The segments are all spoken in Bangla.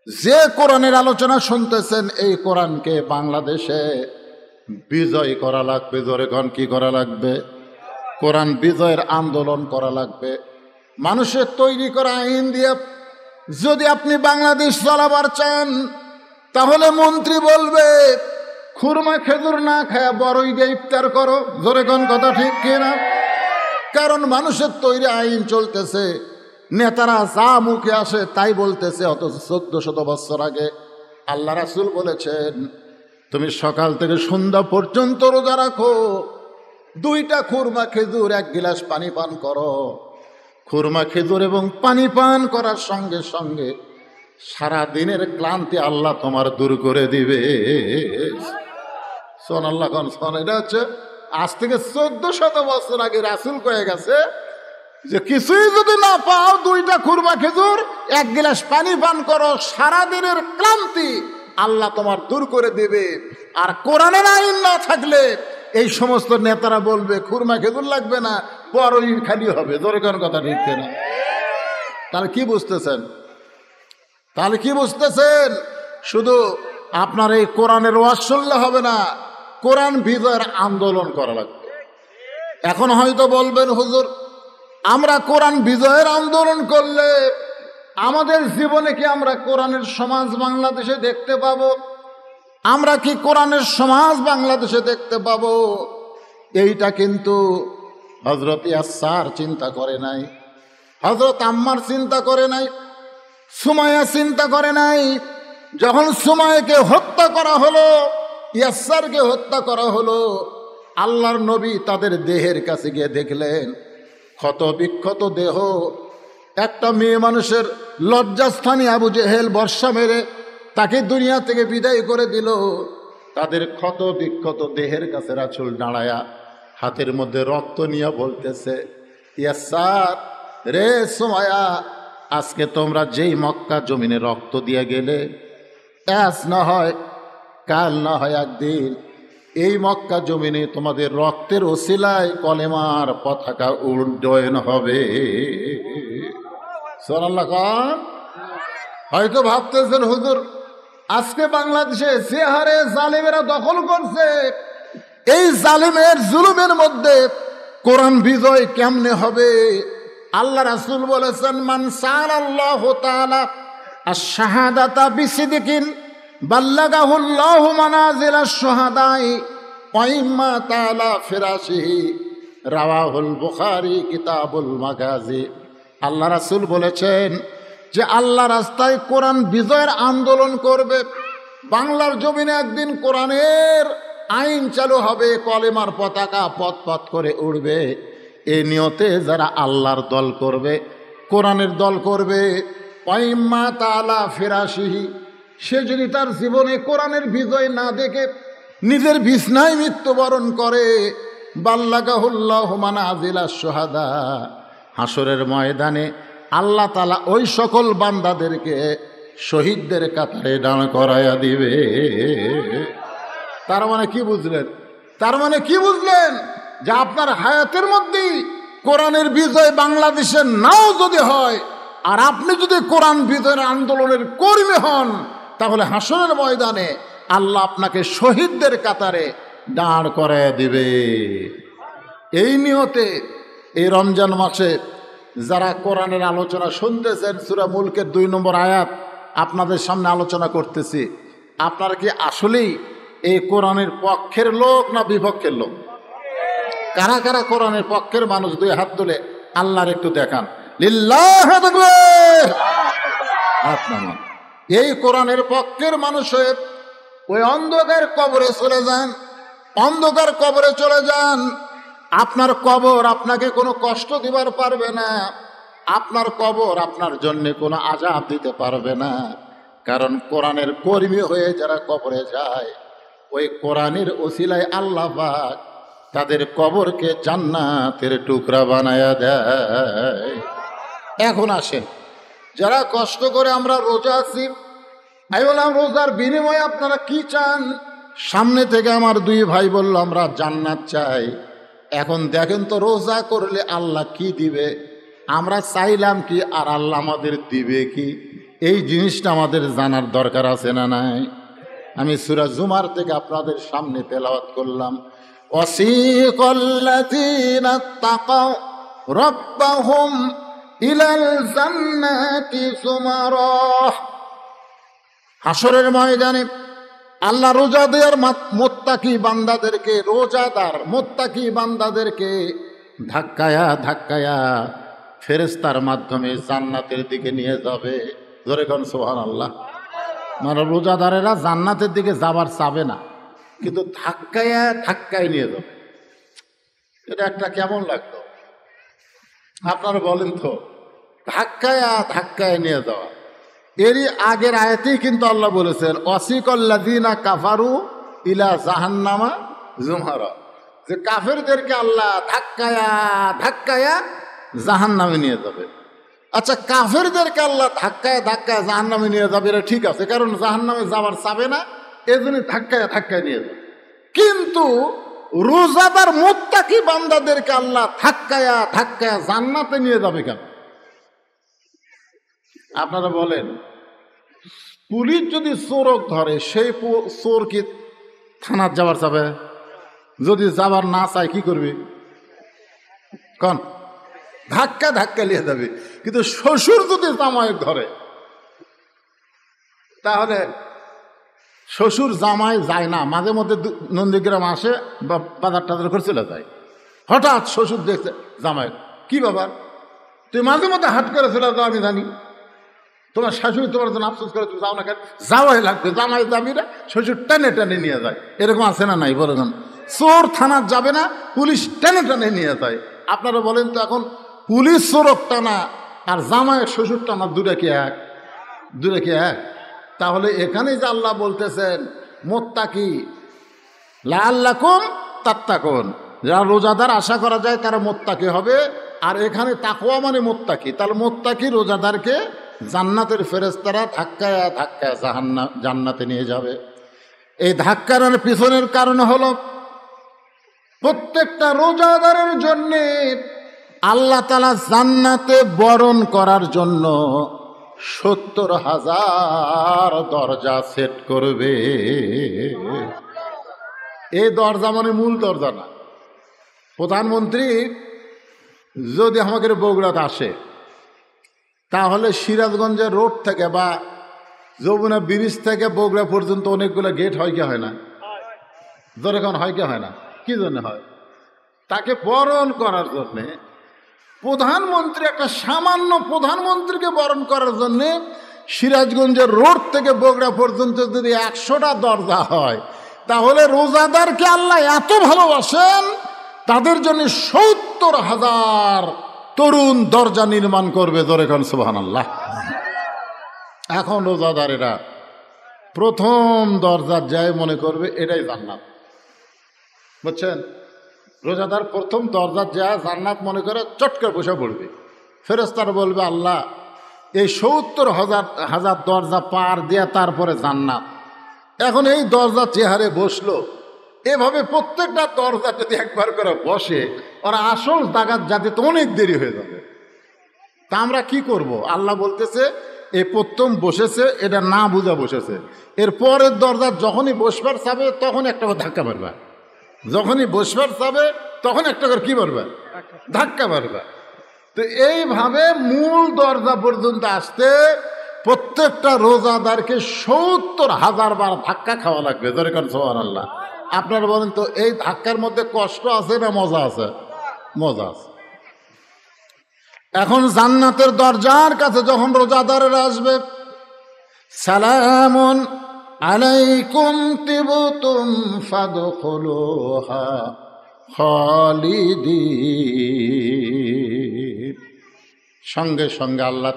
যে কোরআনের আলোচনা শুনতেছেন, এই কোরআনকে বাংলাদেশে বিজয় করা লাগবে। জোরে কোন কি করা লাগবে? কোরআন বিজয়ের আন্দোলন করা লাগবে। মানুষের তৈরি করা আইন দিয়ে যদি আপনি বাংলাদেশ চালাবার চান, তাহলে মন্ত্রী বলবে খুরমা খেজুর না খায়া বড়ই দিয়ে ইফতার করো। জোরে কোন কথা ঠিক কিনা? কারণ মানুষের তৈরি আইন চলতেছে, নেতারা যা মুখে আসে তাই বলতেছে। অথচ 1400 বছর আগে আল্লাহ রাসূল বলেছেন, তুমি সকাল থেকে সন্ধ্যা পর্যন্ত রোজা রাখো, 2টা খুরমা খেজুর 1 গিলাস পানি পান করো। খুরমা খেজুর এবং পানি পান করার সঙ্গে সঙ্গে সারা দিনের ক্লান্তি আল্লাহ তোমার দূর করে দিবে। শোন আল্লাহ কোন শোন, এটা হচ্ছে আজ থেকে 1400 বছর আগে রাসূল কয়ে গেছে যে কিছুই যদি না পাও, 2টা খুরমা খেজুর 1 গিলাস পানি পান করো, সারা দিনের ক্লান্তি আল্লাহ তোমার দূর করে দিবে। আর কোরআনের আইন না থাকলে এই সমস্ত নেতারা বলবে খুরমা খেজুর লাগবে না, বড়ই খালি হবে। জোরে কোন কথা ঠিক না? তাহলে কি বুঝতেছেন? শুধু আপনার এই কোরআনের ওয়াজ শুনলে হবে না, কোরআন বিজয়ের আন্দোলন করা লাগবে। এখন হয়তো বলবেন হুজুর, আমরা কোরআন বিজয়ের আন্দোলন করলে আমাদের জীবনে কি আমরা কোরআনের সমাজ বাংলাদেশে দেখতে পাবো? আমরা কি কোরআনের সমাজ বাংলাদেশে দেখতে পাবো? এইটা কিন্তু হযরত ইয়াসার চিন্তা করে নাই, হযরত আম্মার চিন্তা করে নাই, সুমাইয়া চিন্তা করে নাই। যখন সুমাইয়াকে হত্যা করা হলো, ইয়াসারকে হত্যা করা হলো, আল্লাহর নবী তাদের দেহের কাছে গিয়ে দেখলেন ক্ষত বিক্ষত দেহ। একটা মেয়ে মানুষের লজ্জাস্থানে আবু জেহেল বর্ষা মেরে তাকে দুনিয়া থেকে বিদায় করে দিল। তাদের ক্ষত বিক্ষত দেহের কাছে রাসূল দাঁড়ায়া হাতের মধ্যে রক্ত নিয়ে বলতেছে, ইয়াসার রে সুমাইয়া, আজকে তোমরা যেই মক্কা জমিনে রক্ত দিয়ে গেলে, আজ না হয় কাল না হয় একদিন এই মক্কা জমিনে তোমাদের রক্তের ওসিলায় কলেমার পতাকা উড্ডয়ন হবে। সুবহানাল্লাহ খান। হয়তো ভাবতেছেন হুজুর, আজকে বাংলাদেশে যে হারে জালিমেরা দখল করছে, এই জালিমের জুলুমের মধ্যে কোরআন বিজয় কেমনে হবে? আল্লাহ রাসূল বলেছেন, মান সাআলাল্লাহু তাআলা আশ-শাহাদাতা বিসিদকিন বাল্লাগাহুল্লাহু মানাজিলাশ শুহাদাই ওয়া ইম্মা তাআলা ফিরাশিহি। রাওয়াহুল বুখারী কিতাবুল মাগাজি। আল্লাহ রাসূল বলেছেন যে আল্লাহ রাস্তায় কোরআন বিজয়ের আন্দোলন করবে। বাংলার জমিনে একদিন কোরআনের আইন চালু হবে, কলেমার পতাকা পথ পথ করে উড়বে। এই নিয়তে যারা আল্লাহর দল করবে, কোরআনের দল করবে, ওয়া ইম্মা তাআলা ফিরাশিহি, সে যদি তার জীবনে কোরআনের বিজয় না দেখে নিজের বিছনায় মৃত্যুবরণ করে, বাল্লাগাহুল্লাহু মানাজিলাশ শুহাদা, হাসরের ময়দানে আল্লাহ তাআলা ওই সকল বান্দাদেরকে শহীদদের কাতারে দাঁড় করাইয়া দিবে। তার মানে কি বুঝলেন? যে আপনার হায়াতের মধ্যেই কোরআনের বিজয় বাংলাদেশে নাও যদি হয়, আর আপনি যদি কোরআন বিজয়ের আন্দোলনের কর্মী হন, তাহলে হাসরের ময়দানে আল্লাহ আপনাকে শহীদদের কাতারে দাঁড় করাইয়া দিবে। এই নিয়তে এই রমজান মাসে যারা কোরআনের আলোচনা শুনতেছেন, সূরা মুলকের 2 নম্বর আয়াত আপনাদের সামনে আলোচনা করতেছি। আপনারা কি আসলেই এই কোরআনের পক্ষের লোক না বিপক্ষের লোক? কারা কারা কোরআনের পক্ষের মানুষ? 2 হাত তুলে আল্লাহর একটু দেখান। লিল্লাহি তাকবীর। আপনারা এই কোরআনের পক্ষের মানুষ হয়ে ওই অন্ধকার কবরে চলে যান, অন্ধকার কবরে চলে যান। আপনার কবর আপনাকে কোনো কষ্ট দিবার পারবে না, আপনার কবর আপনার জন্য কোনো আযাব দিতে পারবে না। কারণ কোরআনের কর্মী হয়ে যারা কবরে যায়, ওই কোরআনের ওসিলায় আল্লাহ পাক তাদের কবরকে জান্নাতের টুকরা বানায়া দেয়। এখন আসেন, যারা কষ্ট করে আমরা রোজা আছি, আমি বললাম রোজার বিনিময়ে আপনারা কি চান? সামনে থেকে আমার 2 ভাই বলল আমরা জান্নাত চাই। এখন দেখেন তো রোজা করলে আল্লাহ কি দিবে? আমরা চাইলাম কি আর আল্লাহ আমাদের দিবে কি? এই জিনিসটা আমাদের জানার দরকার আছে না নাই? আমি সূরা জুমার থেকে আপনাদের সামনে তেলাওয়াত করলাম, ওয়াসিকাল্লাযীনা তাকাউ রাব্বাহুম ইলাল জান্নাতি যুমারা। হাসরের ময়দানে আল্লাহ রোজাদার মুত্তাকি বান্দাদেরকে, রোজাদার মুত্তাকি বান্দাদেরকে ধাক্কায়া ধাক্কায়া ফেরেশতার মাধ্যমে জান্নাতের দিকে নিয়ে যাবে। জোরে কোন সুবহানাল্লাহ। মানে রোজাদারেরা জান্নাতের দিকে যাবার চাবে না, কিন্তু ধাক্কায়া ধাক্কায় নিয়ে যাবে। এটা একটা কেমন লাগতো আপনারা বলেন তো, ধাক্কায়া ধাক্কায় নিয়ে যাওয়া। এরই আগের আয়াতেই কিন্তু আল্লাহ বলেছেন ওয়াসিকাল্লাযীনা কাফারু ইলা জাহান্নামা যুমারা, যে কাফেরদেরকে আল্লাহ ধাক্কায়া ধাক্কায়া জাহান্নামে নিয়ে যাবে। আচ্ছা, কাফেরদেরকে আল্লাহ ধাক্কায় ধাক্কায় জাহান্নামে নিয়ে যাবে, এটা ঠিক আছে, কারণ জাহান্নামে যাবার চাবে না, এজন্য ধাক্কায় ধাক্কায় নিয়ে যাবে। কিন্তু রোজাদার মুত্তাকি বান্দাদেরকে আল্লাহ ধাক্কায়া ধাক্কায়া জান্নাতে নিয়ে যাবে কেন? আপনারা বলেন, পুলিশ যদি চোরক ধরে, সেই চোর কি থানার যাবার চাবে? যদি যাবার না চায় কি করবে? কন ধাক্কা ধাক্কা নিয়ে যাবে। কিন্তু শ্বশুর যদি জামাই ধরে, তাহলে শ্বশুর জামাই যায় না, মাঝে মধ্যে নন্দীগ্রাম আসে বা বাজার টাজার করে চলে যায়। হঠাৎ শ্বশুর দেখছে জামাই, কি ব্যাপার তুই মাঝে মধ্যে হাট করে চলে যাও, আমি জানি তোমার শাশুড়ি তোমার জন্য আফসোস করে, তুমি যাও না কেন? যাওয়াই লাগবে, জামাই যাবি না, শ্বশুর টেনে টেনে নিয়ে যায়। এরকম আছে না নাই বলেন? চোর থানার যাবে না, পুলিশ টেনে টেনে নিয়ে যায়। আপনারা বলেন তো, এখন পুলিশ চোরক টানা আর জামাইয়ের শ্বশুর টানা দূরে কি এক? দূরে কি এক? তাহলে এখানেই যে আল্লাহ বলতেছেন মুত্তাকি লাআল্লাকুম তাত্তাকুন, যারা রোজাদার আশা করা যায় তারা মুত্তাকি হবে। আর এখানে তাকওয়া মানে মুত্তাকি, তাহলে মুত্তাকি রোজাদারকে জান্নাতের ফেরেশতারা ধাক্কায় ধাক্কায় জান্নাতে নিয়ে যাবে। এই ধাক্কার পিছনের কারণ হলো, প্রত্যেকটা রোজাদারের জন্যে আল্লাহ তাআলা জান্নাতে বরণ করার জন্য 70,000 দরজা সেট করবে। এই দরজা মানে মূল দরজা না। প্রধানমন্ত্রী যদি আমাদের বগুড়াতে আসে, তাহলে সিরাজগঞ্জের রোড থেকে বা যমুনা ব্রিজ থেকে বগুড়া পর্যন্ত অনেকগুলো গেট হয় কি হয় না? যেরকম হয় কি হয় না? কি জন্য হয়? তাকে বরণ করার জন্যে। প্রধানমন্ত্রী, একটা সামান্য প্রধানমন্ত্রীকে বরণ করার জন্যে সিরাজগঞ্জের রোড থেকে বগুড়া পর্যন্ত যদি 100টা দরজা হয়, তাহলে রোজাদারকে আল্লাহ এত ভালোবাসেন, তাদের জন্য 70,000 তরুণ দরজা নির্মাণ করবে। জোরে কোন সুবহানাল্লাহ। এখন রোজাদারেরা প্রথম দরজা যায় মনে করবে এটাই জান্নাত, বুঝছেন? রোজাদার প্রথম দরজা যায় জান্নাত মনে করে চটকে বসে পড়বে। ফেরেশতারা বলবে, আল্লাহ এই 70,000 দরজা পার দিয়ে তারপরে জান্নাত। এখন এই দরজা চেহারে বসলো, এভাবে প্রত্যেকটা দরজা যদি একবার করে বসে, ওরা আসল ডাকাত জাতি তো অনেক দেরি হয়ে যাবে। তা আমরা কি করব? আল্লাহ বলতেছে, এই প্রথম বসেছে, এটা না বুঝা বসেছে। এর পরের দরজা যখনই বসবার চাবে তখন একটা করে ধাক্কা মারবা, যখনই বসবার চাবে তখন একটা করে কি মারবা? ধাক্কা মারবা। তো এইভাবে মূল দরজা পর্যন্ত আসতে প্রত্যেকটা রোজাদারকে 70,000 বার ধাক্কা খাওয়া লাগবে। ধরে কারণ সুবহানাল্লাহ। আপনারা বলেন তো, এই ধাক্কার মধ্যে কষ্ট আছে না মজা আছে? মজা আছে। এখন জান্নাতের দরজার কাছে যখন রোজাদারেরা আসবে, সালামুন আলাইকুম তিবতুম ফাদখুলুহা খালিদিন। সঙ্গে সঙ্গে আল্লাহ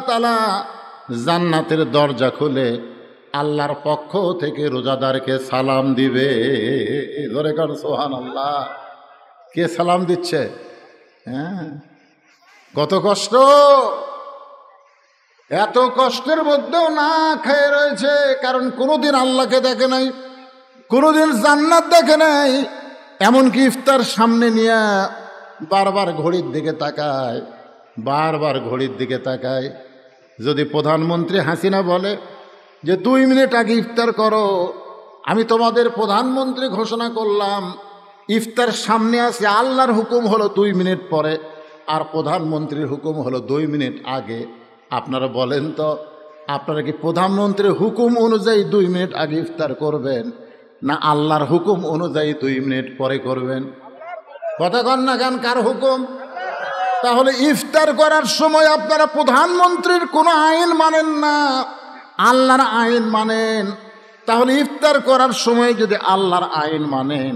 তাআলা জান্নাতের দরজা খুলে আল্লাহর পক্ষ থেকে রোজাদারকে সালাম দিবে। ধরে কর সুবহানাল্লাহ। কে সালাম দিচ্ছে? হ্যাঁ, কত কষ্ট! এত কষ্টের মধ্যেও না খেয়ে রয়েছে, কারণ কোনোদিন আল্লাহকে দেখে নাই, কোনোদিন জান্নাত দেখে নাই। এমনকি ইফতার সামনে নিয়ে বারবার ঘড়ির দিকে তাকায়, বারবার ঘড়ির দিকে তাকায়। যদি প্রধানমন্ত্রী হাসিনা বলে যে 2 মিনিট আগে ইফতার করো, আমি তোমাদের প্রধানমন্ত্রী ঘোষণা করলাম, ইফতার সামনে আছে, আল্লাহর হুকুম হলো 2 মিনিট পরে আর প্রধানমন্ত্রীর হুকুম হলো 2 মিনিট আগে, আপনারা বলেন তো আপনারা কি প্রধানমন্ত্রীর হুকুম অনুযায়ী 2 মিনিট আগে ইফতার করবেন না আল্লাহর হুকুম অনুযায়ী 2 মিনিট পরে করবেন? কথা কন না কেন? কার হুকুম? তাহলে ইফতার করার সময় আপনারা প্রধানমন্ত্রীর কোনো আইন মানেন না, আল্লাহর আইন মানেন। তাহলে ইফতার করার সময় যদি আল্লাহর আইন মানেন,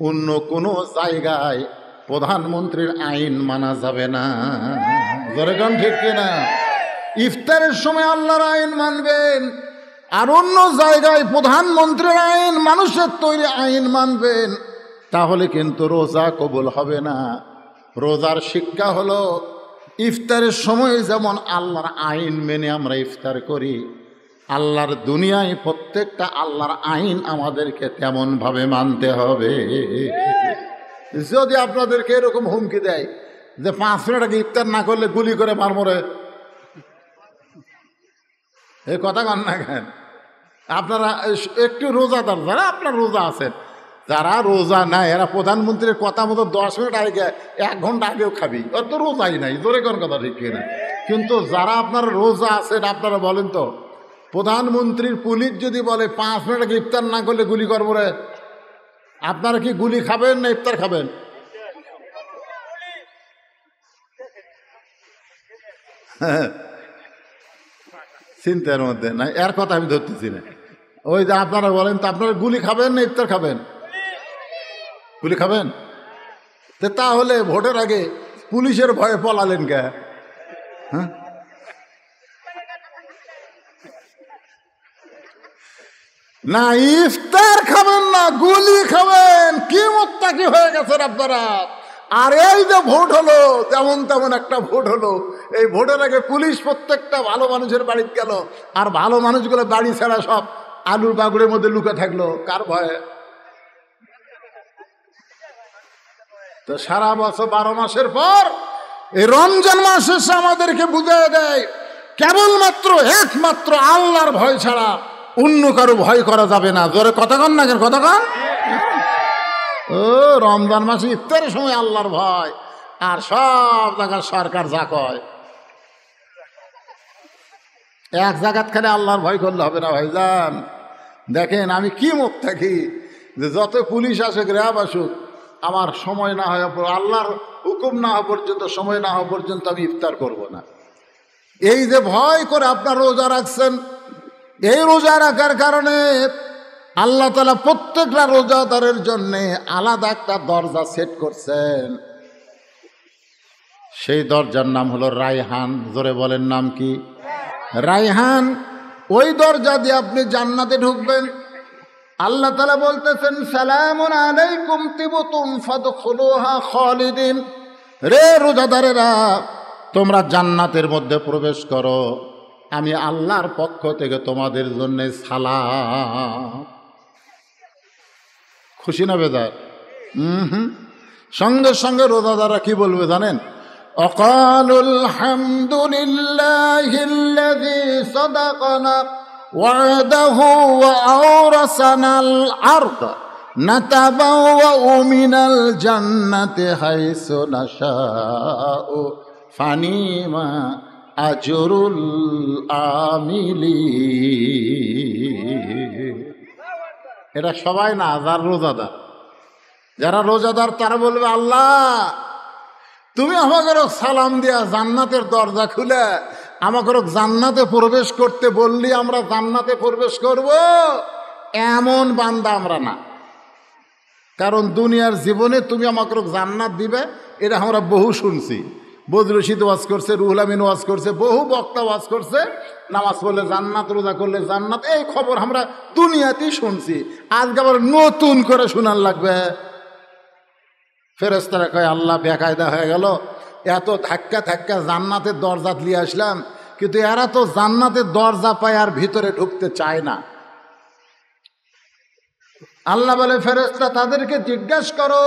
অন্য কোনো জায়গায় প্রধানমন্ত্রীর আইন মানা যাবে না। যেরকম ঠিক কিনা? ইফতারের সময় আল্লাহর আইন মানবেন আর অন্য জায়গায় প্রধানমন্ত্রীর আইন, মানুষের তৈরি আইন মানবেন, তাহলে কিন্তু রোজা কবুল হবে না। রোজার শিক্ষা হলো ইফতারের সময় যেমন আল্লাহর আইন মেনে আমরা ইফতার করি, আল্লাহর দুনিয়ায় প্রত্যেকটা আল্লাহর আইন আমাদেরকে তেমনভাবে মানতে হবে। যদি আপনাদেরকে এরকম হুমকি দেয় যে 5 মিনিট আগে ইফতার না করলে গুলি করে মারমরে, এই কথা কন না কেন? আপনারা একটু রোজাদার যারা আপনার রোজা আছেন, যারা রোজা নাই এরা প্রধানমন্ত্রীর কথা মতো 10 মিনিট আগে 1 ঘন্টা আগেও খাবি, ওর তো রোজাই নাই। জোরে কোন কথা ঠিক কিনা? কিন্তু যারা আপনার রোজা আছেন আপনারা বলেন তো, প্রধানমন্ত্রীর পুলিশ যদি বলে 5 মিনিট আগে ইফতার না করলে গুলি করবো রে, আপনারা কি গুলি খাবেন না ইফতার খাবেন? চিন্তার মধ্যে না, এর কথা আমি ধরতেছি না। ওই যে আপনারা বলেন তো, আপনারা গুলি খাবেন না ইফতার খাবেন? গুলি খাবেন। তাহলে ভোটের আগে পুলিশের ভয়ে পলালেন কে? হ্যাঁ, না ইফতার খাবেন না গুলি খাবেন। কি মোত্তাকি হয়ে গেছেন আপনারা। আর এই যে ভোট হলো, তেমন তেমন একটা ভোট হলো, এই ভোটের আগে পুলিশ প্রত্যেকটা ভালো মানুষের বাড়িতে গেল, আর ভালো মানুষগুলো বাড়ি ছাড়া সব আলুর বাগুড়ের মধ্যে লুকে থাকলো। কার ভয়ে? তো সারা বছর 12 মাসের পর এই রমজান মাস এসে আমাদেরকে বুঝিয়ে দেয় কেবলমাত্র একমাত্র আল্লাহর ভয় ছাড়া অন্য কারো ভয় করা যাবে না। জোরে কথা কন না কেন? কথা কন। ও রমজান মাসে ইফতারের সময় আল্লাহর ভয়, আর সব জায়গার সরকার যা কয়, এক জায়গাত খালি আল্লাহর ভয় করলে হবে না ভাইজান। দেখেন আমি কি মুখ থাকি যে যত পুলিশ আসুক র্যাব আসুক, আমার সময় না হওয়া, আল্লাহর হুকুম না হওয়া পর্যন্ত, সময় না হওয়া পর্যন্ত আমি ইফতার করব না। এই যে ভয় করে আপনার রোজা রাখছেন, এই রোজা রাখার কারণে আল্লাহ তাআলা প্রত্যেকটা রোজাদারের জন্য আলাদা একটা দরজা সেট করছেন। সেই দরজার নাম হলো রায়হান। জোরে বলেন নাম কি? রায়হান। ওই দরজা দিয়ে আপনি জান্নাতে ঢুকবেন। আল্লাহ তাআলা বলতেছেন, সালামুন আলাইকুম তিবতুম ফাদখুলুহা খালিদিন। রে রোজাদারেরা, তোমরা জান্নাতের মধ্যে প্রবেশ করো, আমি আল্লাহর পক্ষ থেকে তোমাদের জন্য সালাম। খুশি না বেজার? সঙ্গে সঙ্গে রোজাদাররা কি বলবে জানেন? অকালুল হামদুলিল্লাহিল্লাযী সাদাকানা ওয়াদাহু ওয়া আওরাসানাল আরদ নাতাবাওয়াউ মিনাল জান্নাতি হাইসু নাশাউ ফানিমা আজরুল আমিলি। এটা সবাই না, যারা রোজাদার, যারা রোজাদার তারা বলবে, আল্লাহ তুমি আমাকে সালাম দিয়া জান্নাতের দরজা খুলে আমাকে জান্নাতে প্রবেশ করতে বললি, আমরা জান্নাতে প্রবেশ করব, এমন বান্দা আমরা না। কারণ দুনিয়ার জীবনে তুমি আমাকে জান্নাত দিবে এটা আমরা বহু শুনছি। বদরুল রশিদ ওয়াজ করছে, রুহুল আমিন ওয়াজ করছে, বহু বক্তা ওয়াজ করছে, নামাজ পড়লে জান্নাত, রোজা করলে জান্নাত, এই খবর আমরা দুনিয়াতেই শুনছি। আজকে আবার নতুন করে শোনার লাগবে। ফেরেশতারা কয়, আল্লাহ বেকায়দা হয়ে গেল, এত ধাক্কা ধাক্কা জান্নাতের দরজা নিয়ে আসলাম, কিন্তু এরা তো জান্নাতের দরজা পায় আর ভিতরে ঢুকতে চায় না। আল্লাহ বলে, ফেরেশতা তাদেরকে জিজ্ঞাসা করো,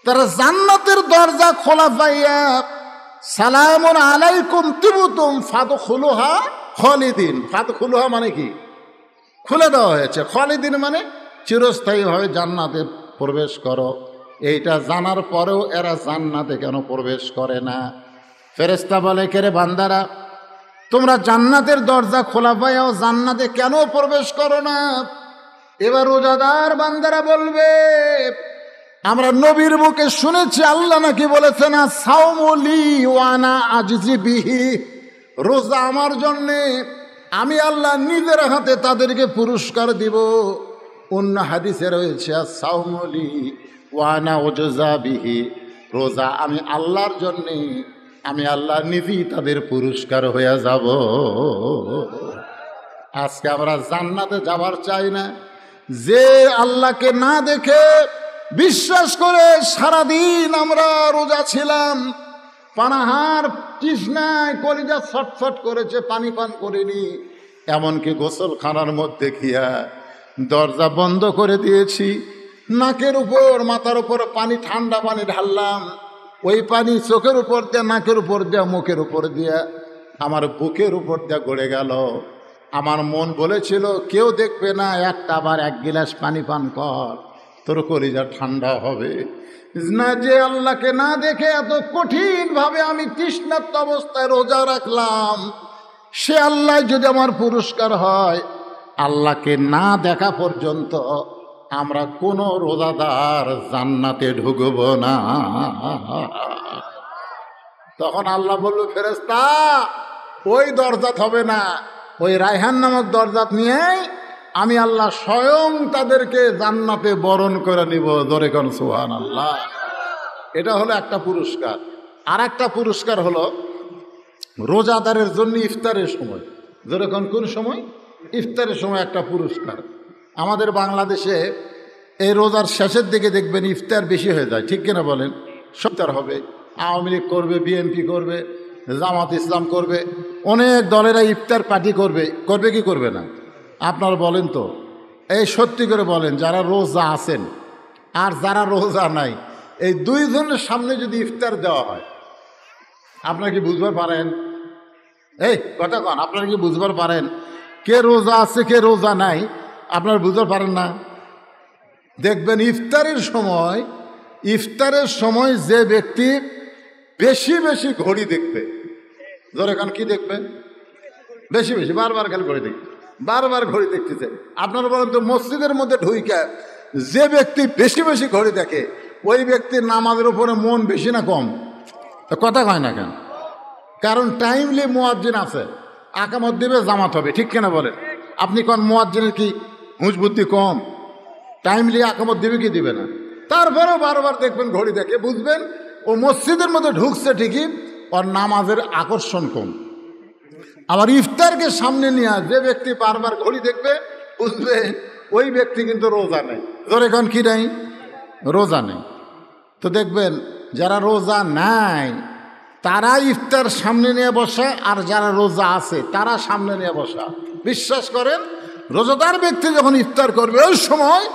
তারা জান্নাতের দরজা খোলা পাইয়া সালামুন আলাইকুম তিবতুম ফাদখুলুহা খালিদিন। ফাদখুলুহা মানে কি? খুলে দেওয়া হয়েছে। খালিদিন মানে চিরস্থায়ীভাবে জান্নাতে প্রবেশ করো। এইটা জানার পরেও এরা জান্নাতে কেন প্রবেশ করে না? ফেরেশতা বলে, কেরে বান্দারা, তোমরা জান্নাতের দরজা খোলা পাইয়াও জান্নাতে কেন প্রবেশ করো না? এবার রোজাদার বান্দারা বলবে, আমরা নবীর মুখে শুনেছি আল্লাহ নাকি বলেছেন, সাওমুলি ওয়ানা আজিজি বিহি, রোজা আমার জন্যে, আমি আল্লাহ নিজের হাতে তাদেরকে পুরস্কার দিব। অন্য হাদিসে রয়েছে সাওমুলি ওয়ানা ওজজা বিহি, রোজা আমি আল্লাহর জন্যে, আমি আল্লাহ নিজেই তাদের পুরস্কার হয়ে যাব। আজকে আমরা জান্নাতে যাবার চাই না। যে আল্লাহকে না দেখে বিশ্বাস করে সারাদিন আমরা রোজা ছিলাম, পানাহার তৃষ্ণায় কলিজা ছটফট করেছে, পানি পান করিনি, এমনকি গোসলখানার মধ্যে গিয়া দরজা বন্ধ করে দিয়েছি, নাকের উপর মাথার উপর পানি, ঠান্ডা পানি ঢাললাম, ওই পানি চোখের উপর দিয়ে, নাকের উপর দিয়ে, মুখের উপর দিয়ে, আমার বুকের উপর দিয়ে গড়ে গেল। আমার মন বলেছিল কেউ দেখবে না, একটা আবার এক গিলাস পানি পান কর, তোর কলিজা ঠান্ডা হবে না। যে আল্লাহকে না দেখে এত কঠিনভাবে আমি তৃষ্ণার্ত অবস্থায় রোজা রাখলাম, সে আল্লাহ যদি আমার পুরস্কার হয়, আল্লাহকে না দেখা পর্যন্ত আমরা কোনো রোজাদার জান্নাতে ঢুকব না। তখন আল্লাহ বলল, ফেরেশতা ওই দরজাত হবে না, ওই রায়হান নামক দরজাত নিয়ে আমি আল্লাহ স্বয়ং তাদেরকে জান্নাতে বরণ করে নিব। ধরে কোন সুবহানাল্লাহ। এটা হলো একটা পুরস্কার। আর একটা পুরস্কার হলো রোজাদারের জন্য ইফতারের সময়। ধরে কোন সময়? ইফতারের সময় একটা পুরস্কার। আমাদের বাংলাদেশে এই রোজার শেষের দিকে দেখবেন ইফতার বেশি হয়ে যায়, ঠিক কিনা বলেন? ইফতার হবে, আওয়ামী লীগ করবে, বিএনপি করবে, জামাত ইসলাম করবে, অনেক দলেরা ইফতার পার্টি করবে। করবে কি করবে না? আপনারা বলেন তো, এই সত্যি করে বলেন, যারা রোজা আছেন আর যারা রোজা নাই, এই দুইজনের সামনে যদি ইফতার দেওয়া হয়, আপনারা কি বুঝবার পারেন? এই কথা কন, আপনারা কি বুঝবার পারেন কে রোজা আছে কে রোজা নাই? আপনারা বুঝতে পারেন না। দেখবেন ইফতারের সময় যে ব্যক্তি বেশি বেশি ঘড়ি দেখবে, ধরে কান কি দেখবে? বেশি বেশি বারবার খালি ঘড়ি দেখবে, বারবার ঘড়ি দেখতেছে। আপনারা বলেন তো, মসজিদের মধ্যে ঢুইকা যে ব্যক্তি বেশি বেশি ঘড়ি দেখে, ওই ব্যক্তির নামাজের উপরে মন বেশি না কম? কথা কয় না কেন? কারণ টাইমলি মুয়াজ্জিন আছে, আকামত দিবে, জামাত হবে, ঠিক কেনা বলেন? আপনি কোন মুয়াজ্জিনের কি হুঁশ বুদ্ধি কম? টাইমলি আকামত দিবে কি দিবে না? তারপরেও বারবার দেখবেন ঘড়ি দেখে, বুঝবেন ও মসজিদের মধ্যে ঢুকছে ঠিকই, ওর নামাজের আকর্ষণ কম। আবার ইফতারকে সামনে নিয়ে যে ব্যক্তি বারবার ঘড়ি দেখবে, বুঝবে ওই ব্যক্তি কিন্তু রোজা নেই। ধরে এখন কি নাই? রোজা নেই। তো দেখবেন যারা রোজা নাই তারা ইফতার সামনে নিয়ে বসা, আর যারা রোজা আছে তারা সামনে নিয়ে বসা। বিশ্বাস করেন, রোজাদার ব্যক্তি যখন ইফতার করবে, ওই সময়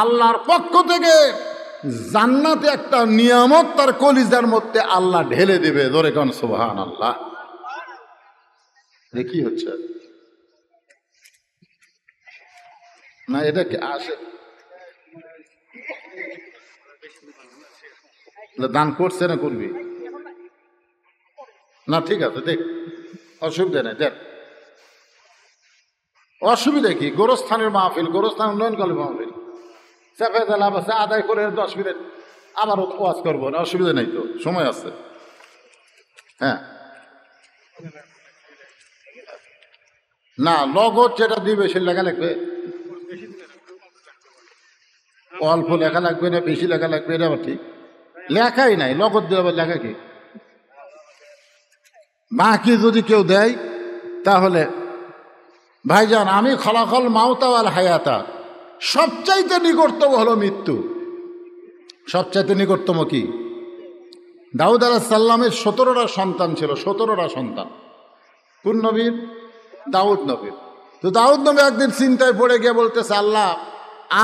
আল্লাহর পক্ষ থেকে জান্নাতে একটা নিয়ামত তার কলিজার মধ্যে আল্লাহ ঢেলে দেবে। ধরে কোন সুবহানাল্লাহ। কি হচ্ছে না? এটা কি আসে? দান করছে না করবি না? ঠিক আছে, দেখ, অসুবিধা নেই, দেখ। অসুবিধা কি? গোরস্থানের মাহফিল, গোরস্থান উন্নয়ন কলে মাহফিল, চাপে লাভ আছে, আদায় করে 10 মিনিট আবার ওয়াজ করবো না, অসুবিধা নেই তো, সময় আছে। হ্যাঁ, না নগদ যেটা দিবে সে লেখা লাগবে, অল্প লেখা লাগবে না বেশি লেখা লাগবে, এটা আবার ঠিক লেখাই নাই। নগদ দিয়ে আবার লেখা কি? বাকি যদি কেউ দেয় তাহলে ভাইজান, আমি খলাকল মাউতা ওয়াল হায়াতা, সবচাইতে নিকটতম হলো মৃত্যু। সবচাইতে নিকটতম কি? দাউদ আলাইহিস সালামের 17টা সন্তান ছিল, 17টা সন্তান। কোন নবীর? দাউদ নবীর। তো দাউদ নবী একদিন চিন্তায় পড়ে গিয়ে বলতেছে, আল্লাহ,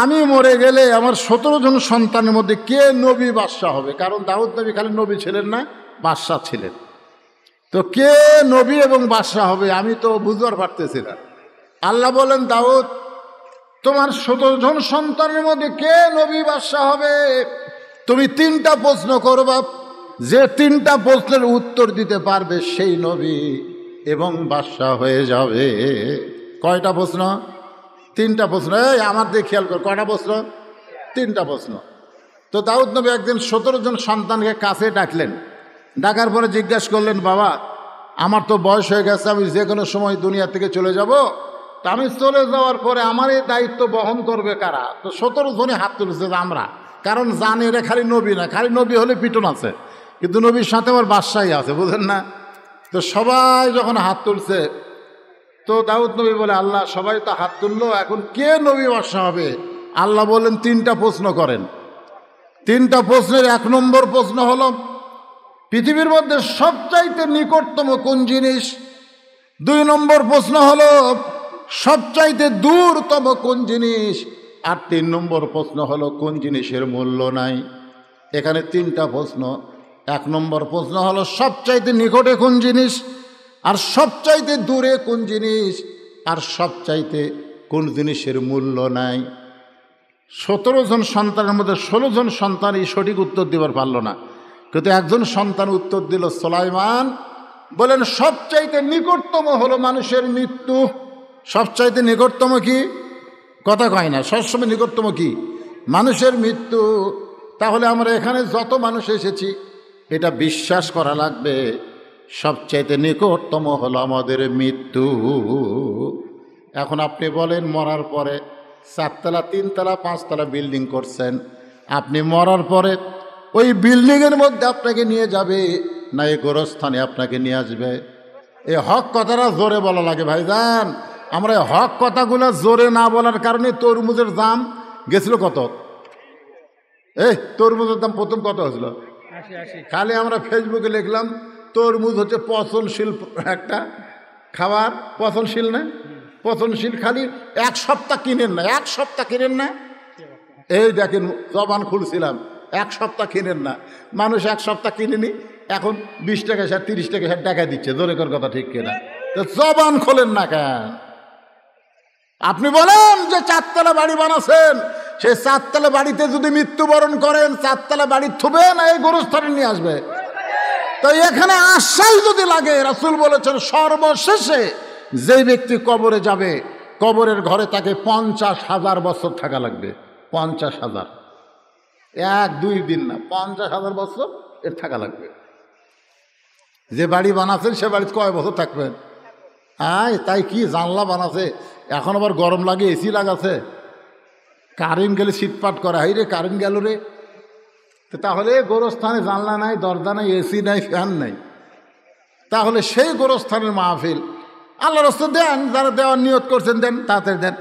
আমি মরে গেলে আমার 17 জন সন্তানের মধ্যে কে নবী বাদশাহ হবে? কারণ দাউদ নবী খালি নবী ছিলেন না, বাদশাহ ছিলেন। তো কে নবী এবং বাদশাহ হবে আমি তো বুঝতে পারতেছি না। আল্লাহ বলেন, দাউদ তোমার 17 জন সন্তানের মধ্যে কে নবী বাদশাহ হবে? তুমি 3টা প্রশ্ন করবা, যে 3টা প্রশ্নের উত্তর দিতে পারবে সেই নবী এবং বাদশাহ হয়ে যাবে। কয়টা প্রশ্ন? 3টা প্রশ্ন। এই আমার দিয়ে খেয়াল কর, কয়টা প্রশ্ন? 3টা প্রশ্ন। তো দাউদ নবী একদিন 17 জন সন্তানকে কাছে ডাকলেন। ডাকার পরে জিজ্ঞাসা করলেন, বাবা আমার তো বয়স হয়ে গেছে, আমি যে কোনো সময় দুনিয়া থেকে চলে যাব, তো আমি চলে যাওয়ার পরে আমার এই দায়িত্ব বহন করবে কারা? তো 17 জনে হাত তুলেছে আমরা, কারণ জানে এরা খালি নবী না, খালি নবী হলে পিটন আছে, কিন্তু নবীর সাথে আমার বাদশাহী আছে, বুঝেন না? তো সবাই যখন হাত তুলছে, তো দাউদ নবী বলে, আল্লাহ সবাই তো হাত তুললো, এখন কে নবী বাদশাহ হবে? আল্লাহ বললেন 3টা প্রশ্ন করেন। 3টা প্রশ্নের 1 নম্বর প্রশ্ন হলো, পৃথিবীর মধ্যে সবচাইতে নিকটতম কোন জিনিস? 2 নম্বর প্রশ্ন হলো, সবচাইতে দূরতম কোন জিনিস? আর 3 নম্বর প্রশ্ন হলো, কোন জিনিসের মূল্য নাই? এখানে 3টা প্রশ্ন। 1 নম্বর প্রশ্ন হলো সবচাইতে নিকটে কোন জিনিস, আর সবচাইতে দূরে কোন জিনিস, আর সবচাইতে কোন জিনিসের মূল্য নাই। 17 জন সন্তানের মধ্যে 16 জন সন্তান এই সঠিক উত্তর দিবার পারল না, কিন্তু একজন সন্তান উত্তর দিল, সুলাইমান। বলেন সবচাইতে নিকটতম হলো মানুষের মৃত্যু। সবচাইতে নিকটতম কি? কথা কয় না, সবসময় নিকটতম কি? মানুষের মৃত্যু। তাহলে আমরা এখানে যত মানুষ এসেছি এটা বিশ্বাস করা লাগবে, সবচাইতে নিকটতম হলো আমাদের মৃত্যু। এখন আপনি বলেন, মরার পরে 4 তলা 3 তলা 5 তলা বিল্ডিং করছেন, আপনি মরার পরে ওই বিল্ডিংয়ের মধ্যে আপনাকে নিয়ে যাবে না এই গোরস্থানে আপনাকে নিয়ে আসবে? এই হক কথাটা জোরে বলা লাগে ভাইজান। আমরা এই হক কথাগুলো জোরে না বলার কারণে তরমুজের দাম গেছিল কত? তরমুজের দাম প্রথম কত হয়েছিল? খালি আমরা ফেসবুকে লিখলাম তরমুজ হচ্ছে পচনশীল একটা খাবার। পচনশীল না? পচনশীল। খালি 1 সপ্তাহ কিনেন না, 1 সপ্তাহ কিনেন না। এই দেখেন জবান খুলছিলাম, 1 সপ্তাহ কিনেন না। মানুষ 1 সপ্তাহ কিনেনি, এখন 20 টাকা 30 টাকা টাকা দিচ্ছে। জোরে কর কথা ঠিক কিনা? তো জবান খোলেন না কেন? আপনি বলেন যে 4 তলা বাড়ি বানাচ্ছেন, সেই 4 তলা বাড়িতে যদি মৃত্যুবরণ করেন, 4 তলা বাড়ি থুবে না এই গোরস্থানে নিয়ে আসবে? তো এখানে আশ্বাস যদি লাগে, রাসূল বলেছেন সর্বশেষে যে ব্যক্তি কবরে যাবে, কবরের ঘরে তাকে 50,000 বছর থাকা লাগবে। 50,000, 1-2 দিন না, 50,000 বছর এর থাকা লাগবে। যে বাড়ি বানাচ্ছেন সে বাড়িতে কয় বছর থাকবেন? তাই কি জানলা বানাচ্ছে, এখন আবার গরম লাগে, এসি লাগাচ্ছে, কারেন্ট গেলে শীতপাট করে। হাই রে কারেন্ট গেল রে। তো তাহলে গোরস্থানে জানলা নাই, দরজা নাই, এসি নাই, ফ্যান নাই, তাহলে সেই গোরস্থানের মাহফিল আল্লাহর রাস্তায় দেন। যারা দেওয়ার নিয়ত করছেন দেন, তাড়াতাড়ি দেন।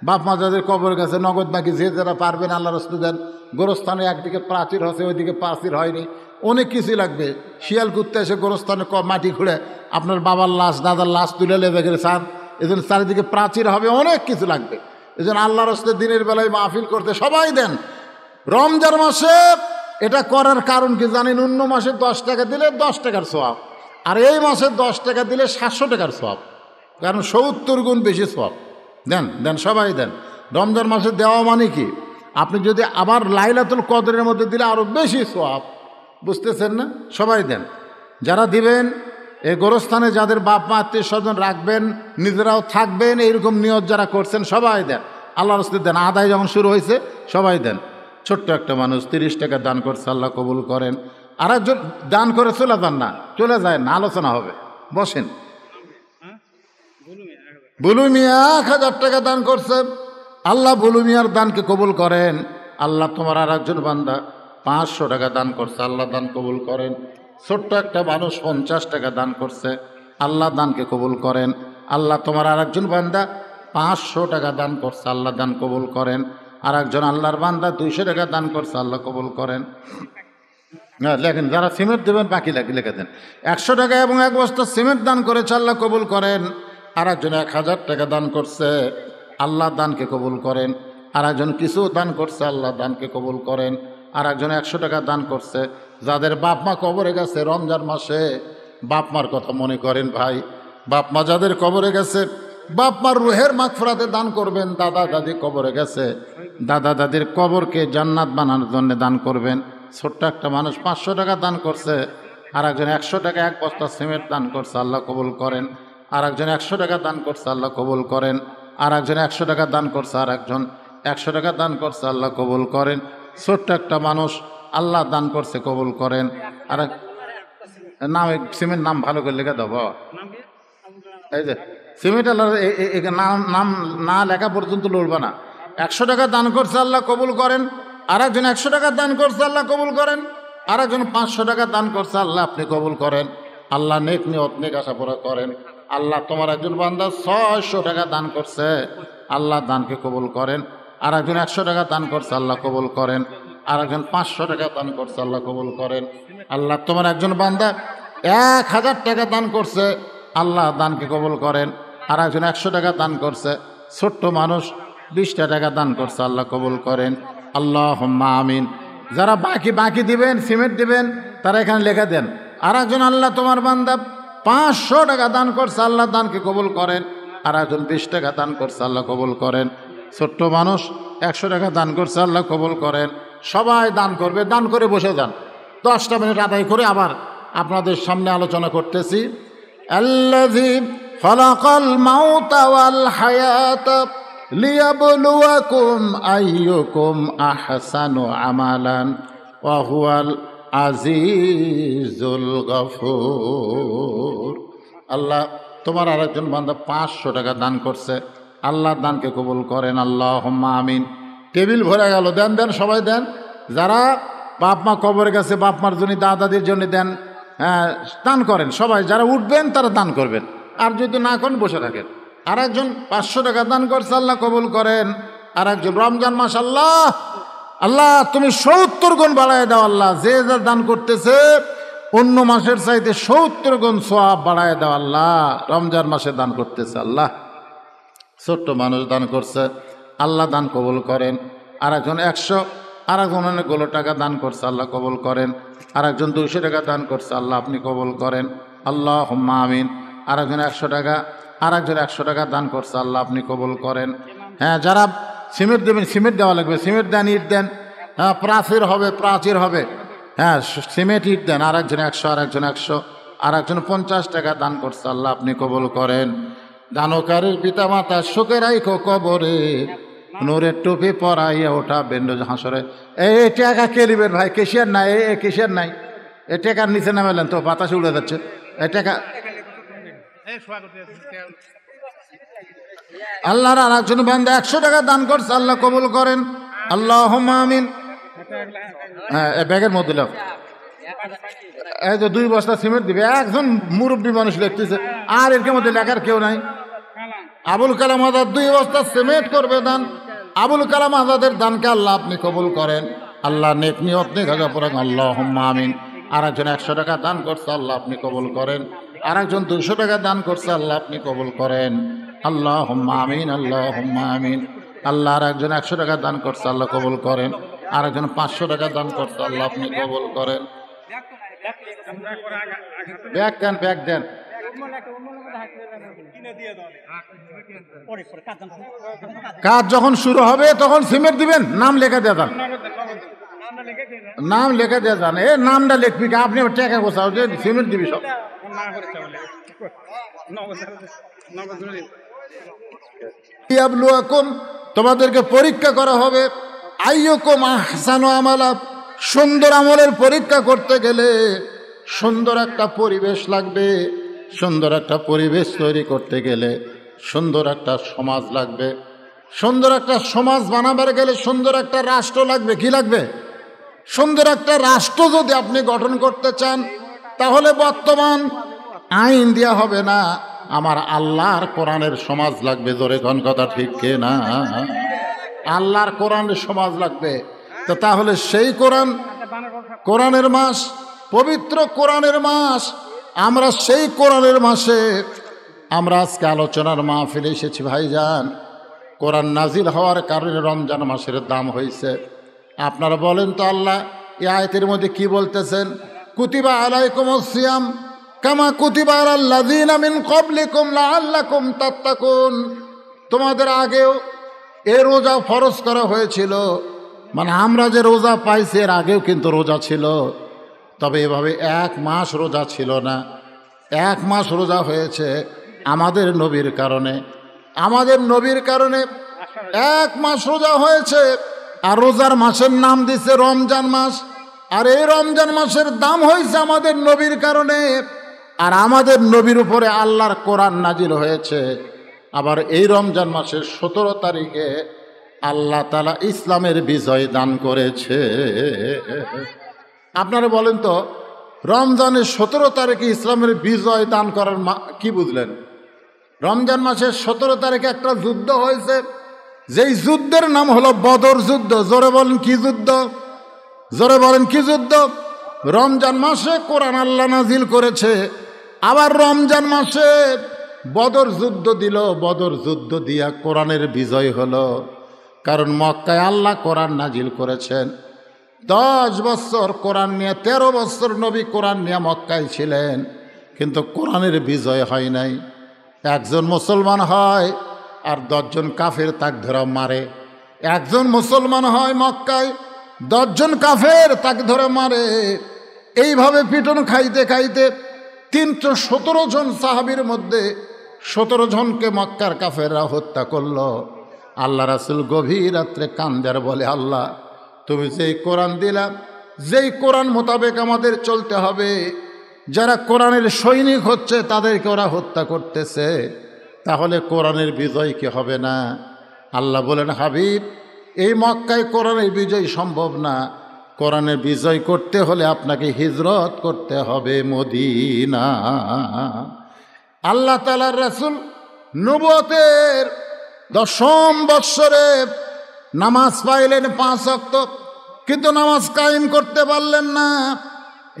বাপ মা যাদের কবর গেছে নগদ বাকি যে যারা পারবেন আল্লাহর রাস্তায় দেন। গোরস্থানে একদিকে প্রাচীর হচ্ছে, ওইদিকে প্রাচীর হয়নি, অনেক কিছুই লাগবে। শিয়াল কুত্তে এসে গোরস্থানে মাটি খুঁড়ে আপনার বাবার লাশ দাদার লাশ তুলে লেবে গেলে চান, এই জন্য চারিদিকে প্রাচীর হবে, অনেক কিছু লাগবে। এই জন্য আল্লাহর রাস্তায় দিনের বেলায় মাহফিল করতে সবাই দেন। রমজান মাসে এটা করার কারণ কি জানেন? অন্য মাসে 10 টাকা দিলে 10 টাকার সওয়াব, আর এই মাসে 10 টাকা দিলে 700 টাকার সওয়াব, কারণ 70 গুণ বেশি সওয়াব। দেন দেন, সবাই দেন। রমজান মাসে দেওয়া মানে কি, আপনি যদি আবার লাইলাতুল কদরের মধ্যে দিলে আরও বেশি সওয়াব। বুঝতেছেন না? সবাই দেন। যারা দিবেন, এই গোরস্থানে যাদের বাপ মা আত্মীয় স্বজন রাখবেন, নিজেরাও থাকবেন, এইরকম নিয়ত যারা করছেন সবাই দেন। আল্লাহর রাস্তায় দেন। আদায় যখন শুরু হয়েছে সবাই দেন। ছোট্ট একটা মানুষ 30 টাকা দান করছে, আল্লাহ কবুল করেন। আর একজন দান করে চলে যান না, চলে যায় না, আলোচনা হবে, বসেন। বুলু মিয়া 1000 টাকা দান করছে, আল্লাহ বুলু মিয়ার দানকে কবুল করেন। আল্লাহ তোমার আর একজন বান্দা 500 টাকা দান করছে, আল্লাহ দান কবুল করেন। ছোট্ট একটা মানুষ 50 টাকা দান করছে, আল্লাহ দানকে কবুল করেন। আল্লাহ তোমার আর একজন বান্দা 500 টাকা দান করছে, আল্লাহ দান কবুল করেন। আর একজন আল্লাহর বান্দা 200 টাকা দান করছে, আল্লাহ কবুল করেন। লেখেন, যারা সিমেন্ট দেবেন বাকি লিখে দেন। 100 টাকা এবং 1 বস্তা সিমেন্ট দান করেছে, আল্লাহ কবুল করেন। আর একজন 1000 টাকা দান করছে, আল্লাহ দানকে কবুল করেন। আর একজন কিছু দান করছে, আল্লাহ দানকে কবুল করেন। আর একজন 100 টাকা দান করছে। যাদের বাপ মা কবরে গেছে রমজান মাসে, বাপ মার কথা মনে করেন ভাই। বাপ মা যাদের কবরে গেছে, বাপ মার রুহের মাগফিরাতে দান করবেন। দাদা দাদি কবরে গেছে, দাদা দাদির কবরকে জান্নাত বানানোর জন্য দান করবেন। ছোট্ট একটা মানুষ 500 টাকা দান করছে, আর একজন 100 টাকা 1 বস্তা সিমেন্ট দান করছে, আল্লাহ কবুল করেন। আর একজন 100 টাকা দান করছে, আল্লাহ কবুল করেন। আর একজন 100 টাকা দান করছে, আর একজন 100 টাকা দান করছে, আল্লাহ কবুল করেন। ছোট্ট একটা মানুষ আল্লাহ দান করছে, কবুল করেন। আর নাম সিমেন্ট নাম ভালো করে লিখে দেবো। এই যে সিমেন্ট আল্লাহ নাম না লেখা পর্যন্ত লড়বে না। 100 টাকা দান করছে, আল্লাহ কবুল করেন। আর একজন 100 টাকা দান করছে, আল্লাহ কবুল করেন। আর একজন 500 টাকা দান করছে, আল্লাহ আপনি কবুল করেন। আল্লাহ নেক নিয়ত নেক আশাপুরা করেন। আল্লাহ তোমার একজন বান্দা 600 টাকা দান করছে, আল্লাহ দানকে কবুল করেন। আর একজন 100 টাকা দান করছে, আল্লাহ কবুল করেন। আর একজন 500 টাকা দান করছে, আল্লাহ কবুল করেন। আল্লাহ তোমার একজন বান্দা 1000 টাকা দান করছে, আল্লাহ দানকে কবুল করেন। আর একজন 100 টাকা দান করছে, ছোট্ট মানুষ 20টা টাকা দান করছে, আল্লাহ কবুল করেন। আল্লাহুম্মা আমিন। যারা বাকি দিবেন, সিমেন্ট দিবেন, তারা এখানে লেখা দেন। আর একজন আল্লাহ তোমার বান্দা 500 টাকা দান করছে, আল্লাহ দানকে কবুল করেন। আর একজন 20 টাকা দান করছে, আল্লাহ কবুল করেন। ছোট্ট মানুষ 100 টাকা দান করছে, আল্লাহ কবুল করেন। সবাই দান করবে, দান করে বসে যান। 10টা মিনিট আদায় করে আবার আপনাদের সামনে আলোচনা করতেছি। আল্লাযী খালাকাল মাউতা ওয়াল হায়াতা লিয়াবলুয়াকুম আইয়ুকুম আহসানু আমালান ওয়া হুয়াল আজিজুল গফুর। আল্লাহ তোমার আরেকজন বান্দা 500 টাকা দান করছে, আল্লাহ দানকে কবুল করেন। আল্লাহুম্মা আমিন। টেবিল ভরে গেল, দেন দেন, সবাই দেন। যারা বাপ মা কবরে গেছে, বাপ মার জন্য, দাদাদের জন্য দেন। হ্যাঁ, দান করেন সবাই। যারা উঠবেন তারা দান করবেন, আর যদি না করেন বসে থাকেন। আর একজন 500 টাকা দান করছে, আল্লাহ কবুল করেন। আর একজন রমজান মাস, আল্লাহ আল্লাহ তুমি 70 গুণ বাড়ায় দাও। আল্লাহ যে যা দান করতেছে অন্য মাসের চাইতে 70 গুণ সওয়াব বাড়ায় দাও। আল্লাহ রমজান মাসে দান করতেছে, আল্লাহ ছোট্ট মানুষ দান করছে, আল্লাহ দান কবুল করেন। আর একজন 100, আর একজন অনেকগুলো টাকা দান করছে, আল্লাহ কবুল করেন। আর একজন 200 টাকা দান করছে, আল্লাহ আপনি কবুল করেন। আল্লাহুম্মা আমিন। আর একজন 100 টাকা, আর একজন 100 টাকা দান করছে, আল্লাহ আপনি কবুল করেন। হ্যাঁ, যারা সিমেন্ট দেবেন, সিমেন্ট দেওয়া লাগবে, সিমেন্ট দেন, ইট দেন। হ্যাঁ, প্রাচীর হবে। হ্যাঁ, সিমেন্ট ইট দেন। আর একজন 100, আর একজন 100, আর একজন 50 টাকা দান করছে, আল্লাহ আপনি কবুল করেন। দানকারীর পিতা মাতা সুখে রাইখো কবরে, নূরের টুপি পরাইয়া ওঠা বেন্ড হাসরে। এই টাকা কে দিবেন ভাই? কেশিয়ার নাই, কেশিয়ার নাই। এই টাকার নিচে নামেলেন তো বাতাসে উড়ে যাচ্ছে। এই টাকা আল্লাহর আর একজন বান্দা 100 টাকা দান করছে, আল্লাহ কবুল করেন। আল্লাহুম্মা আমিন। হ্যাঁ, ব্যাগের মধ্যে লাও। এই তো 2 বস্তা সিমেন্ট দিবে। একজন মুরব্বী মানুষ লিখতেছে, আর এর মধ্যে লেখার কেউ নাই। আবুল কালাম আজাদ 2 বস্তা সিমেন্ট করবে দান। আবুল কালাম আজাদের দানকে আল্লাহ আপনি কবুল করেন। আল্লাহ নেক নিয়ত নেক আশা পূরণ। আল্লাহুম্মা আমিন। আর একজন 100 টাকা দান করছে, আল্লাহ আপনি কবুল করেন। আর একজন 200 টাকা দান করছে, আল্লাহ আপনি কবুল করেন। আল্লাহুম্মা আমিন, আল্লাহুম্মা আমিন। আল্লাহ আর একজন 100 টাকা দান করছে, আল্লাহ কবুল করেন। আর একজন 500 টাকা দান করছে, আল্লাহ আপনি কবুল করেন। ব্যাগ দেন। কাজ যখন শুরু হবে তখন সিমেন্ট দিবেন, নাম লেখা দিয়ে যান। নাম লেখা দিয়ে যান। এ নামটা লিখবি, আপনি টাকা বসাও যে সিমেন্ট দিবি সব। তোমাদেরকে পরীক্ষা করা হবে। আইয়ুকুম আহসানু আমালা। সুন্দর আমলের পরীক্ষা করতে গেলে সুন্দর একটা পরিবেশ লাগবে। সুন্দর একটা পরিবেশ তৈরি করতে গেলে সুন্দর একটা সমাজ লাগবে। সুন্দর একটা সমাজ বানাবার গেলে সুন্দর একটা রাষ্ট্র লাগবে। কি লাগবে? সুন্দর একটা রাষ্ট্র যদি আপনি গঠন করতে চান, তাহলে বর্তমান আইন দেওয়া হবে না, আমার আল্লাহর কোরআনের সমাজ লাগবে। জোরে কোন কথা ঠিক কে না? আল্লাহর কোরআনের সমাজ লাগবে। তো তাহলে সেই কোরআনের মাস, পবিত্র কোরআনের মাস, আমরা সেই কোরআনের মাসে আমরা আজকে আলোচনার মাহফিলে এসেছি ভাইজান। কোরআন নাজিল হওয়ার কারণে রমজান মাসের দাম হয়েছে। আপনারা বলেন তো, আল্লাহ এই আয়াতের মধ্যে কি বলতেছেন? কুতিবা আলাইকুমুস সিয়াম, কামা কুতিবা আলাল্লাযীনা মিন ক্বাবলিকুম লাআল্লাকুম তাত্তাকুন, তোমাদের আগেও এ রোজা ফরজ করা হয়েছিল। মানে আমরা যে রোজা পাইছি এর আগেও কিন্তু রোজা ছিল, তবে এভাবে 1 মাস রোজা ছিল না। 1 মাস রোজা হয়েছে আমাদের নবীর কারণে। আমাদের নবীর কারণে 1 মাস রোজা হয়েছে। আর রোজার মাসের নাম দিছে রমজান মাস। আর এই রমজান মাসের দাম হয়েছে আমাদের নবীর কারণে। আর আমাদের নবীর উপরে আল্লাহর কোরআন নাজিল হয়েছে। আবার এই রমজান মাসের 17 তারিখে আল্লাহ তাআলা ইসলামের বিজয় দান করেছে। আপনারা বলেন তো, রমজানের 17 তারিখে ইসলামের বিজয় দান করার কি বুঝলেন? রমজান মাসের 17 তারিখে একটা যুদ্ধ হয়েছে, যেই যুদ্ধের নাম হলো বদর যুদ্ধ। জোরে বলেন কি যুদ্ধ? জোরে বলেন কি যুদ্ধ? রমজান মাসে কোরআন আল্লাহ নাজিল করেছে, আবার রমজান মাসে বদর যুদ্ধ দিল। বদর যুদ্ধ দিয়া কোরআনের বিজয় হলো। কারণ মক্কায় আল্লাহ কোরআন নাজিল করেছেন। 10 বছর কোরআন নিয়ে, 13 বছর নবী কোরআন নিয়ে মক্কায় ছিলেন, কিন্তু কোরআনের বিজয় হয় নাই। একজন মুসলমান হয় আর 10 জন কাফের তাক ধরে মারে। একজন মুসলমান হয় মক্কায়, 10 জন কাফের তাক ধরে মারে। এইভাবে পিটন খাইতে খাইতে 317 জন সাহাবীর মধ্যে 17 জনকে মক্কার কাফেররা হত্যা করলো। আল্লাহ রাসূল গভীর রাত্রে কান্দার বলে, আল্লাহ তুমি যেই কোরআন দিলা, যেই কোরআন মোতাবেক আমাদের চলতে হবে, যারা কোরআনের সৈনিক হচ্ছে তাদেরকে ওরা হত্যা করতেছে, তাহলে কোরআনের বিজয় কি হবে না? আল্লাহ বলেন, হাবিব এই মক্কায় কোরআনের বিজয় সম্ভব না। কোরআনের বিজয় করতে হলে আপনাকে হিজরত করতে হবে মদিনা। আল্লাহ তাআলার রাসূল নবুয়তের 10ম বৎসরে নামাজ পাইলেন 5 ওয়াক্ত, কিন্তু নামাজ কায়েম করতে পারলেন না।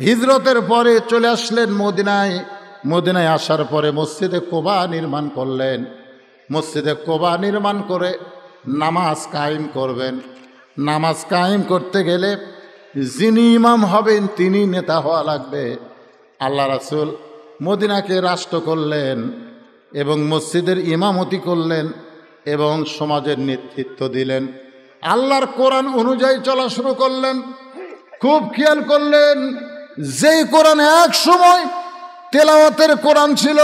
হিজরতের পরে চলে আসলেন মদিনায়। মদিনায় আসার পরে মসজিদে কোবা নির্মাণ করলেন। মসজিদে কোবা নির্মাণ করে নামাজ কায়েম করবেন। নামাজ কায়েম করতে গেলে যিনি ইমাম হবেন তিনি নেতা হওয়া লাগবে। আল্লাহ রাসূল মদিনাকে রাষ্ট্র করলেন এবং মসজিদের ইমামতি করলেন এবং সমাজের নেতৃত্ব দিলেন। আল্লাহর কোরআন অনুযায়ী চলা শুরু করলেন। খুব খেয়াল করলেন, যেই কোরআন এক সময় তেলাওয়াতের কোরআন ছিল,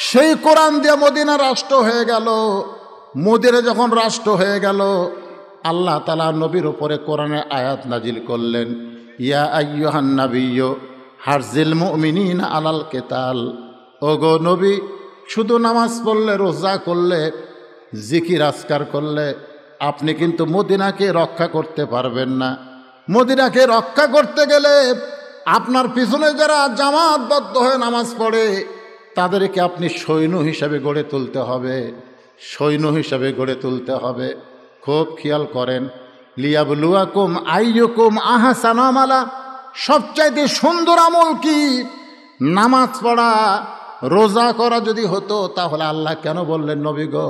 সেই কোরআন দিয়ে মদিনা রাষ্ট্র হয়ে গেল। মদিনা যখন রাষ্ট্র হয়ে গেল, আল্লাহ তাআলা নবীর উপরে কোরআনের আয়াত নাজিল করলেন, ইয়া আইয়ুহান নাবিয়্যু হারজিল মুমিনিনা আলাল কিতাল। ওগো নবী, শুধু নামাজ পড়লে, রোজা করলে, জিকির আজকার করলে আপনি কিন্তু মদিনাকে রক্ষা করতে পারবেন না। মদিনাকে রক্ষা করতে গেলে আপনার পিছনে যারা জামাতবদ্ধ হয়ে নামাজ পড়ে তাদেরকে আপনি সৈন্য হিসাবে গড়ে তুলতে হবে। সৈন্য হিসাবে গড়ে তুলতে হবে। খুব খেয়াল করেন, লিয়াবলুয়াকুম আইয়ুকুম আহসানু আমালা। সবচাইতে সুন্দর আমল কি? নামাজ পড়া, রোজা করা যদি হতো তাহলে আল্লাহ কেন বললেন, নবী গো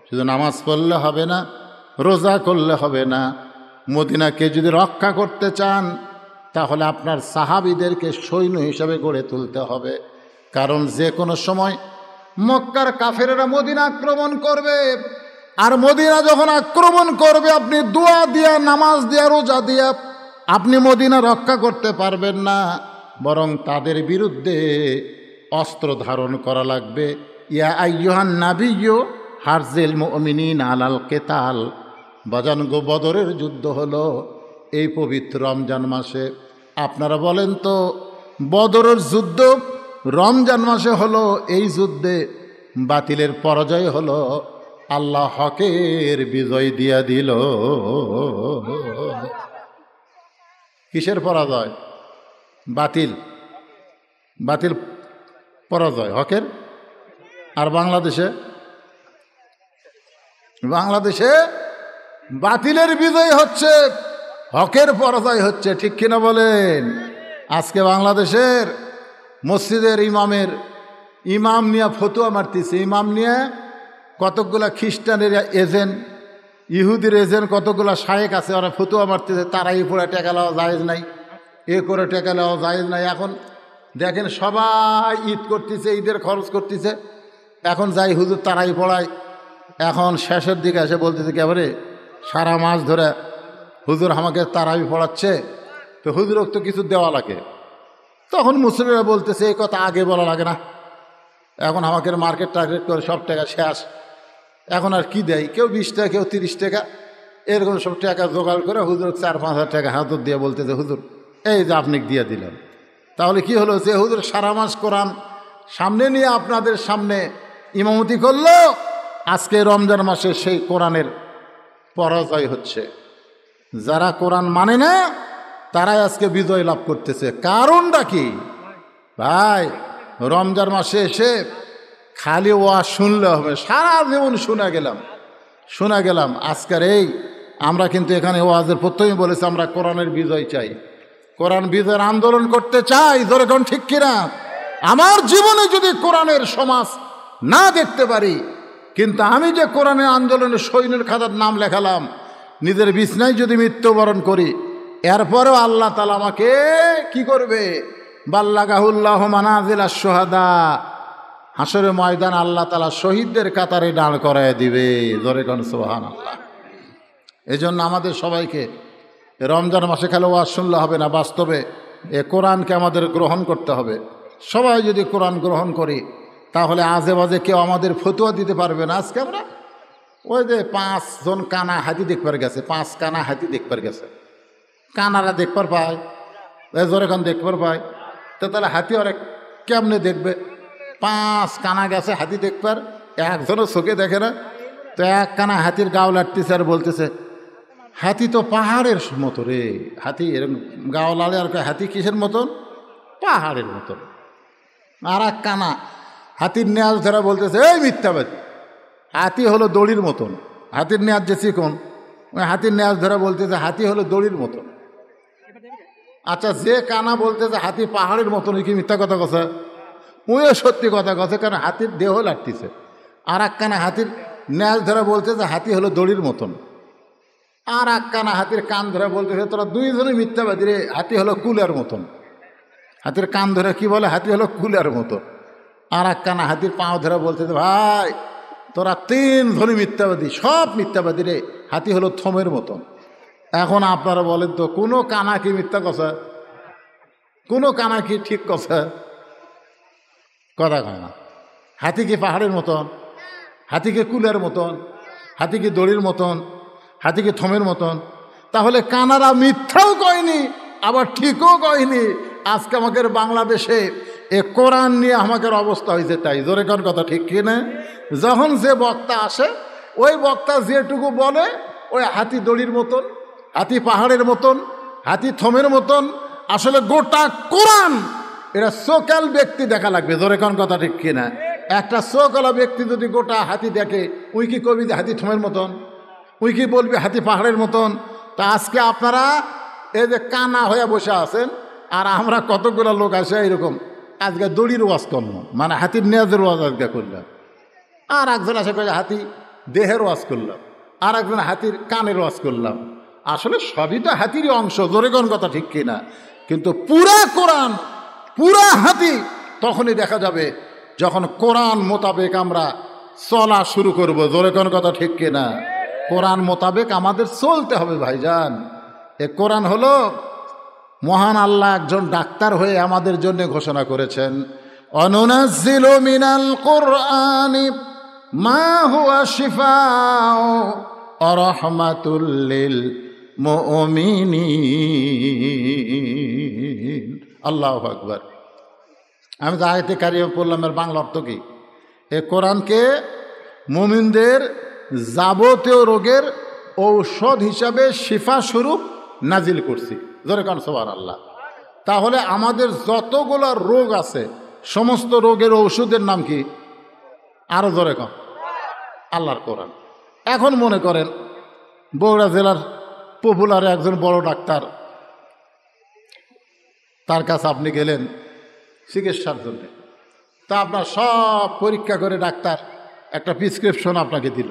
শুধু নামাজ পড়লে হবে না, রোজা করলে হবে না, মদিনাকে যদি রক্ষা করতে চান তাহলে আপনার সাহাবীদেরকে সৈন্য হিসাবে গড়ে তুলতে হবে। কারণ যে কোনো সময় মক্কার কাফেরেরা মদিনা আক্রমণ করবে। আর মদিনা যখন আক্রমণ করবে, আপনি দোয়া দিয়া, নামাজ দিয়া, রোজা দিয়া আপনি মদিনা রক্ষা করতে পারবেন না, বরং তাদের বিরুদ্ধে অস্ত্র ধারণ করা লাগবে। ইয়া আইয়ুহান নাবিয়্যু হারজিল মুমিনিনা আলাল কিতাল। বাজান গো, বদরের যুদ্ধ হলো এই পবিত্র রমজান মাসে। আপনারা বলেন তো, বদরের যুদ্ধ রমজান মাসে হলো, এই যুদ্ধে বাতিলের পরাজয় হলো, আল্লাহ হকের বিজয় দিয়া দিল। কিসের পরাজয়? বাতিল। বাতিল পরাজয় হকের। আর বাংলাদেশে বাতিলের বিজয় হচ্ছে, হকের পরাজয় হচ্ছে। ঠিক কিনা বলেন? আজকে বাংলাদেশের মসজিদের ইমাম নিয়ে ফতুয়া মারতেছে। ইমাম নিয়ে কতকগুলা খ্রিস্টানের এজেন্ট, ইহুদির এজেন্ট, কতগুলা শায়েক আছে, ওরা ফতুয়া মারতেছে তারা এই পড়ে টেকা লওয়া জায়েজ নাই, এ করে টেকা লওয়া জায়েজ নাই। এখন দেখেন সবাই ঈদ করতেছে, ঈদের খরচ করতেছে। এখন যাই হুজুর তারাই পড়ায়, এখন শেষের দিকে এসে বলতেছে কি এবারে সারা মাস ধরে হুজুর আমাকে তারাই পড়াচ্ছে, তো হুজুরকে তো কিছু দেওয়া লাগে। তখন মুসলিমরা বলতেছে এই কথা আগে বলা লাগে না, এখন আমাকে মার্কেট টার্গেট করে সব টাকা শেষ, এখন আর কি দেয়, কেউ 20 টাকা কেউ 30 টাকা এরকম সব টাকা জোগাড় করে হুজুর 4-5 হাজার টাকা হাতত দিয়ে বলতেছে হুজুর এই যে আপনি দিয়ে দিলেন। তাহলে কি হলো, যে হুজুর সারা মাস কোরআন সামনে নিয়ে আপনাদের সামনে ইমামতি করলো, আজকে রমজান মাসে সেই কোরআনের পরাজয় হচ্ছে। যারা কোরআন মানে না তারাই আজকে বিজয় লাভ করতেছে। কারণটা কি ভাই? রমজান মাসে এসে খালি ওয়াজ শুনলে হবে, সারা জীবন শোনা গেলাম। আজকের এই আমরা কিন্তু এখানে ওয়াজের প্রথমেই বলেছি আমরা কোরআনের বিজয় চাই, কোরআন বিজয়ের আন্দোলন করতে চাই। ধরে কোন ঠিক কিনা? আমার জীবনে যদি কোরআনের সমাজ না দেখতে পারি, কিন্তু আমি যে কোরআনের আন্দোলনের সৈন্যের খাতার নাম লেখালাম, নিজের বিছনায় যদি মৃত্যুবরণ করি, এরপরেও আল্লাহ তাআলা আমাকে কি করবে? বাল্লাগাহুল্লাহ মানাজিলা শুহাদা, হাসরের ময়দান আল্লাহ তাআলা শহীদদের কাতারে দাঁড় করায় দিবে। জোরে কোন সুবহানাল্লাহ। এই জন্য আমাদের সবাইকে রমজান মাসে খালি ওয়াজ শুনলে হবে না, বাস্তবে এ কোরআনকে আমাদের গ্রহণ করতে হবে। সবাই যদি কোরআন গ্রহণ করি তাহলে আজে বাজে কেউ আমাদের ফতুয়া দিতে পারবে না। আজকে আমরা ওই যে 5 জন কানা হাতি দেখবার গেছে, 5 কানা হাতি দেখবার গেছে, কানারা দেখবার পায়, জোরে খান দেখবার পায়, তো তাহলে হাতি আর কেমনে দেখবে? 5 কানা গেছে হাতি দেখবার, একজনও চোখে দেখে না, তো এক কানা হাতির গাও লাটতেছে আর বলতেছে হাতি তো পাহাড়ের মতো রে। হাতি এরকম গাও লালে আর হাতি কিসের মতন? পাহাড়ের মতন। আর এক কানা হাতির নেয়াজ ধরা বলতেছে এই মিথ্যাবাদী, হাতি হলো দড়ির মতন। হাতির নেয়াজ যে চিকন, ওই হাতির নেয়াজ ধরা বলতেছে হাতি হলো দড়ির মতন। আচ্ছা, যে কানা বলতেছে হাতি পাহাড়ের মতন, কি মিথ্যা কথা কথা? ওইও সত্যি কথা কথা, কারণ হাতির দেহ লাগতেছে। আর এক কানা হাতির নেয়াজ ধরা বলতেছে হাতি হলো দড়ির মতন। আর এক কানা হাতির কান ধরে বলতেছে তোরা দুইজনই মিথ্যাবাদী রে, হাতি হলো কুলের মতন। হাতির কান ধরে কি বলে? হাতি হলো কুলের মতন। আর এক কানা হাতির পাও ধরে বলতেছে ভাই তোরা 3 জনই মিথ্যাবাদী, সব মিথ্যাবাদী রে, হাতি হলো থমের মতন। এখন আপনারা বলেন তো কোনো কানা কি মিথ্যা কথা? কোনো কানা কি ঠিক কথা? কথা কয় না। হাতি কি পাহাড়ের মতন? হাতি কি কুলের মতন? হাতি কি দড়ির মতন? হাতি কি থমের মতন? তাহলে কানারা মিথ্যাও কয়নি আবার ঠিকও কয়নি। আজকে আমাদের বাংলাদেশে এ কোরআন নিয়ে আমাদের অবস্থা হয়েছে তাই। জোরে কোন কথা ঠিক কিনা? যখন যে বক্তা আসে ওই বক্তা যেটুকু বলে ওই হাতি দড়ির মতন, হাতি পাহাড়ের মতন, হাতি থমের মতন। আসলে গোটা কোরআন এটা সোকাল ব্যক্তি দেখা লাগবে। জোরে কোন কথা ঠিক কিনা? একটা সোকালা ব্যক্তি যদি গোটা হাতি দেখে, উই কি কবি হাতি থমের মতন, উই কি বলবি হাতি পাহাড়ের মতন। তা আজকে আপনারা এই যে কানা হয়ে বসে আছেন, আর আমরা কতগুলো লোক আসে এরকম আজকে দড়ির ওয়াজ করলাম, মানে হাতির নেয়াজের ওয়াজ আজকে করলাম। আর একজন আসে হাতি দেহের ওয়াজ করলাম, আর একজন হাতির কানের ওয়াজ করলাম। আসলে সবই তো হাতিরই অংশ। জোরে কোন কথা ঠিক কিনা? কিন্তু পুরা কোরআন পুরা হাতি তখনই দেখা যাবে যখন কোরআন মোতাবেক আমরা চলা শুরু করব। জোরে কোন কথা ঠিক কিনা? কোরআন মোতাবেক আমাদের চলতে হবে ভাইজান। এ কোরআন হলো মহান আল্লাহ একজন ডাক্তার হয়ে আমাদের জন্য ঘোষণা করেছেন, অনুনাজ্জিলু মিনাল কুরআনি মা হুয়া শিফাউ ওয়া রাহমাতুল লিল মুমিনিন। আল্লাহু আকবার। আমি তো আয়াতে কারিমা পড়লাম, এর বাংলা অর্থ কি? এ কোরআনকে মুমিনদের যাবতীয় রোগের ঔষধ হিসাবে শিফা স্বরূপ নাজিল করছি। জোরে কান সুবহানাল্লাহ। তাহলে আমাদের যতগুলো রোগ আছে সমস্ত রোগের ঔষধের নাম কি? আরো জোরে কান, আল্লাহর কোরআন। এখন মনে করেন বগুড়া জেলার পপুলার একজন বড় ডাক্তার, তার কাছে আপনি গেলেন চিকিৎসার জন্য। তা আপনার সব পরীক্ষা করে ডাক্তার একটা প্রেসক্রিপশন আপনাকে দিল,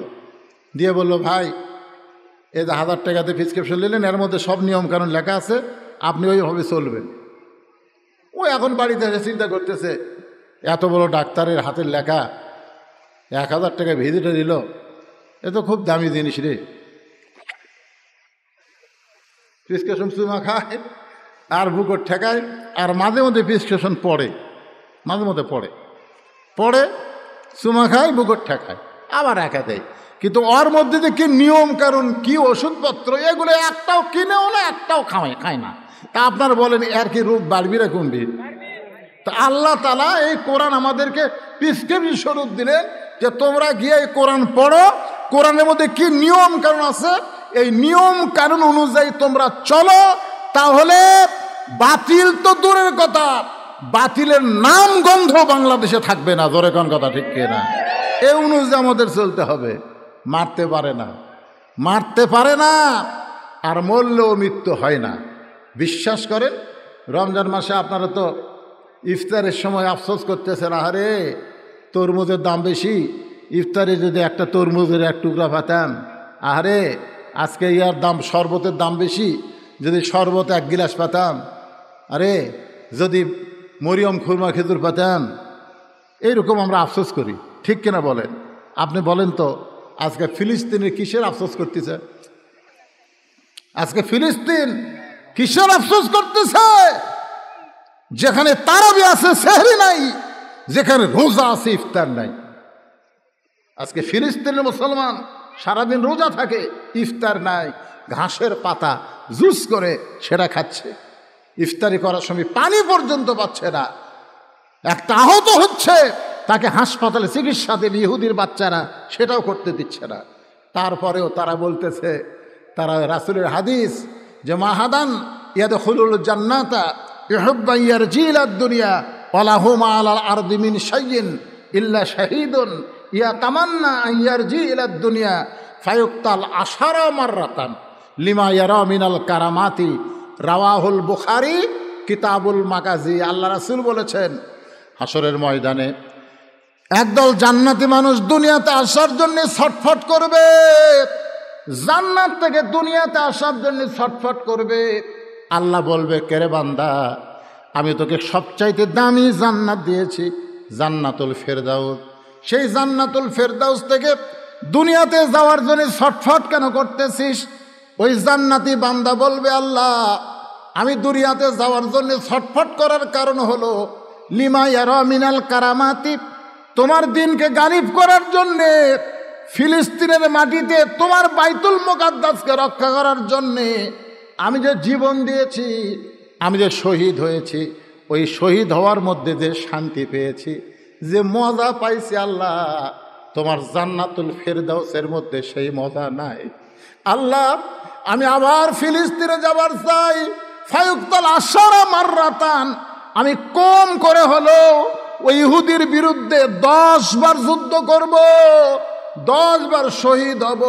দিয়ে বলল ভাই এই যে 1000 টাকাতে প্রেসক্রিপশন নিলেন, এর মধ্যে সব নিয়মকানুন লেখা আছে, আপনি ওইভাবে চলবেন। ও এখন বাড়িতে এসে চিন্তা করতেছে, এত বড় ডাক্তারের হাতের লেখা 1000 টাকা ভিজিটে দিল, এ তো খুব দামি জিনিস রে। প্রেসক্রিপশন চুমা খায় আর বুকট ঠেকায়, আর মাঝে মধ্যে প্রেসক্রিপশন পড়ে, মাঝে মধ্যে পড়ে চুমা খায়, বুকট ঠেকায়, আবার একা দেয়। কিন্তু ওর মধ্যে যে কি নিয়ম কারণ, কি ওষুধপত্র, এগুলো একটাও কিনেও না, একটাও খায় না। তা আপনার বলেন এর কি রোগ বাড়বি না কমবি? তা আল্লাহ তাআলা এই কোরআন আমাদেরকে প্রেসক্রিপশন স্বরূপ দিলেন যে তোমরা গিয়ে এই কোরআন পড়ো, কোরআনের মধ্যে কি নিয়ম কারণ আছে, এই নিয়ম কারণ অনুযায়ী তোমরা চলো, তাহলে বাতিল তো দূরের কথা, বাতিলের নাম গন্ধ বাংলাদেশে থাকবে না। জোরে কোন কথা ঠিক কিনা? এই অনুযায়ী আমাদের চলতে হবে। মারতে পারে না, আর মরলেও মৃত্যু হয় না। বিশ্বাস করেন, রমজান মাসে আপনারা তো ইফতারের সময় আফসোস করতেছেন, আরে তরমুজের দাম বেশি, ইফতারে যদি একটা তরমুজের এক টুকরা পাতাম, আরে আজকে ইয়ার দাম, শরবতের দাম বেশি, যদি শরবত 1 গিলাস পাতাম, আরে যদি মরিয়ম খুরমা খেজুর পাতাম। এইরকম আমরা আফসোস করি, ঠিক কিনা বলেন? আপনি বলেন তো, আজকে ফিলিস্তিনের কিসের আফসোস করতেছে? আজকে ফিলিস্তিন কিসের আফসোস করতেছে? যেখানে তারাবি আছে সেহরি নাই, যেখানে রোজা আছে ইফতার নাই। আজকে ফিলিস্তিনের মুসলমান সারাদিন রোজা থাকে, ইফতার নাই, ঘাসের পাতা জুস করে সেটা খাচ্ছে, ইফতারি করার সময় পানি পর্যন্ত পাচ্ছে না। একটা আহত হচ্ছে, তাকে হাসপাতালে চিকিৎসা দেবে ইহুদির বাচ্চারা, সেটাও করতে দিচ্ছে না। তারপরেও তারা বলতেছে, তারা রাসূলের হাদিস যে মাহাদান ইয়াদখুলুল জান্নাতা ইউহিব্বু ইয়ারজিল আদ-দুনিয়া ওয়ালা হুমা আলাল আরদি মিন শাইইন ইল্লা শাহীদুন ইয়াতামান্না আন ইয়ারজিল আদ-দুনিয়া ফায়ুক্তাল আশারা মাররাতান লিমা ইয়ারা মিনাল কারামাতি। রাওয়াহুল বুখারী কিতাবুল মাগাজি। আল্লাহ রাসূল বলেছেন, হাসরের ময়দানে একদল জান্নাতি মানুষ দুনিয়াতে আসার জন্য ছটফট করবে, জান্নাত থেকে দুনিয়াতে আসার জন্য ছটফট করবে। আল্লাহ বলবে, কেরে বান্দা, আমি তোকে সবচাইতে দামি জান্নাত দিয়েছি, জান্নাতুল ফেরদাউস। সেই জান্নাতুল ফেরদাউস থেকে দুনিয়াতে যাওয়ার জন্য ছটফট কেন করতেছিস? ওই জান্নাতি বান্দা বলবে, আল্লাহ আমি দুনিয়াতে যাওয়ার জন্য ছটফট করার কারণ হলো লিমা ইয়ারা মিনাল কারামাতি, তোমার দিনকে গালিব করার জন্যে, ফিলিস্তিনের মাটিতে তোমার বাইতুল মুকাদ্দাসকে রক্ষা করার জন্যে আমি যে জীবন দিয়েছি, আমি যে শহীদ হয়েছি, ওই শহীদ হওয়ার মধ্যে যে শান্তি পেয়েছি, যে মজা পাইছি, আল্লাহ তোমার জান্নাতুল ফেরদাউসের মধ্যে সেই মজা নাই। আল্লাহ আমি আবার ফিলিস্তিনে যাবার চাই, ফায়ুক্তাল আশারা মাররাতান, আমি কম করে হলো ওই ইহুদির বিরুদ্ধে 10 বার যুদ্ধ করব, 10 বার শহীদ হব,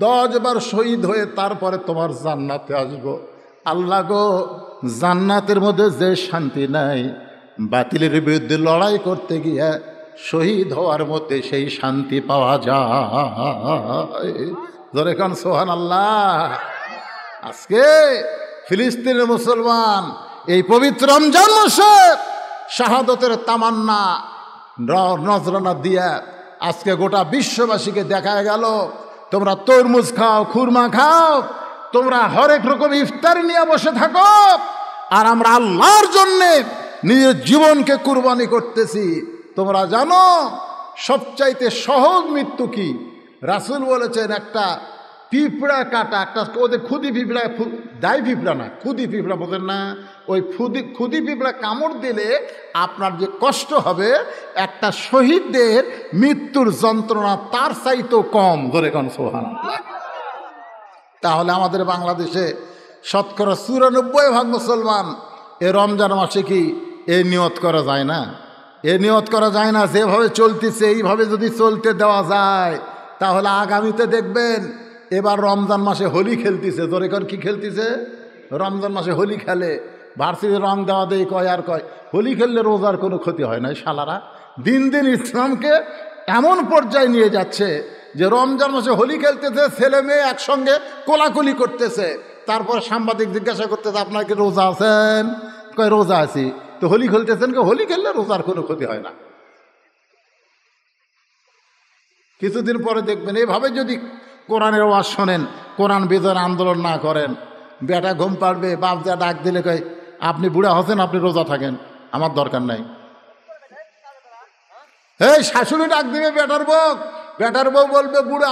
10 বার শহীদ হয়ে তারপরে তোমার জান্নাতে আসব। আল্লাহ গো, জান্নাতের মধ্যে যে শান্তি নাই, বাতিলের বিরুদ্ধে লড়াই করতে গিয়ে শহীদ হওয়ার মধ্যে সেই শান্তি পাওয়া যায়। জোরে কান সুবহানাল্লাহ। আজকে ফিলিস্তিনের মুসলমান এই পবিত্র রমজান মাসে শাহাদতের তামান্না নজরানা দিয়া আজকে গোটা বিশ্ববাসীকে দেখা গেল, তোমরা তরমুজ খাও, খুরমা খাও, তোমরা হরেক রকম ইফতারি নিয়ে বসে থাকো, আর আমরা আল্লাহর জন্যে নিজের জীবনকে কুরবানি করতেছি। তোমরা জানো সবচাইতে সহজ মৃত্যু কি? রাসূল বলেছেন, একটা পিঁপড়া কাটা, একটা ওদের খুদি পিঁপড়া, দায় পিঁপড়া না, খুদি পিঁপড়া বোঝেন না, ওই খুদি পিঁপড়া কামড় দিলে আপনার যে কষ্ট হবে, একটা শহীদদের মৃত্যুর যন্ত্রণা তার চাইতেও কম। ধরে কোন সুবহানাল্লাহ। তাহলে আমাদের বাংলাদেশে শতকরা 94% মুসলমান এ রমজান মাসে কি এই নিয়ত করা যায় না? এ নিয়ত করা যায় না, যেভাবে চলতেছে এইভাবে যদি চলতে দেওয়া যায়, তাহলে আগামীতে দেখবেন এবার রমজান মাসে হোলি খেলতেছে। ধরে কর কি খেলতেছে? রমজান মাসে হোলি খেলে, ভার্সিটি রং দেওয়া দেয়, কয় আর কয় হোলি খেললে রোজার কোনো ক্ষতি হয় না। শালারা দিন দিন ইসলামকে এমন পর্যায়ে নিয়ে যাচ্ছে যে রমজান মাসে হোলি খেলতেছে, ছেলে মেয়ে একসঙ্গে কোলাকুলি করতেছে। তারপর সাংবাদিক জিজ্ঞাসা করতেছে, আপনার কি রোজা আছেন? কয় রোজা আছি। তো হোলি খেলতেছেন, হোলি খেললে রোজার কোনো ক্ষতি হয় না। কিছুদিন পরে দেখবেন এভাবে যদি কোরআনের ওয়াজ শোনেন, কোরআন বিজয়ের আন্দোলন না করেন, বেটা ঘুম পাড়বে, বাপ যা ডাক দিলে কয় আপনি বুড়া হচ্ছেন, আপনি রোজা থাকেন, আমার দরকার নাই। এই শাশুড়ি ডাক দিবে বেটার বউ বলবে বুড়া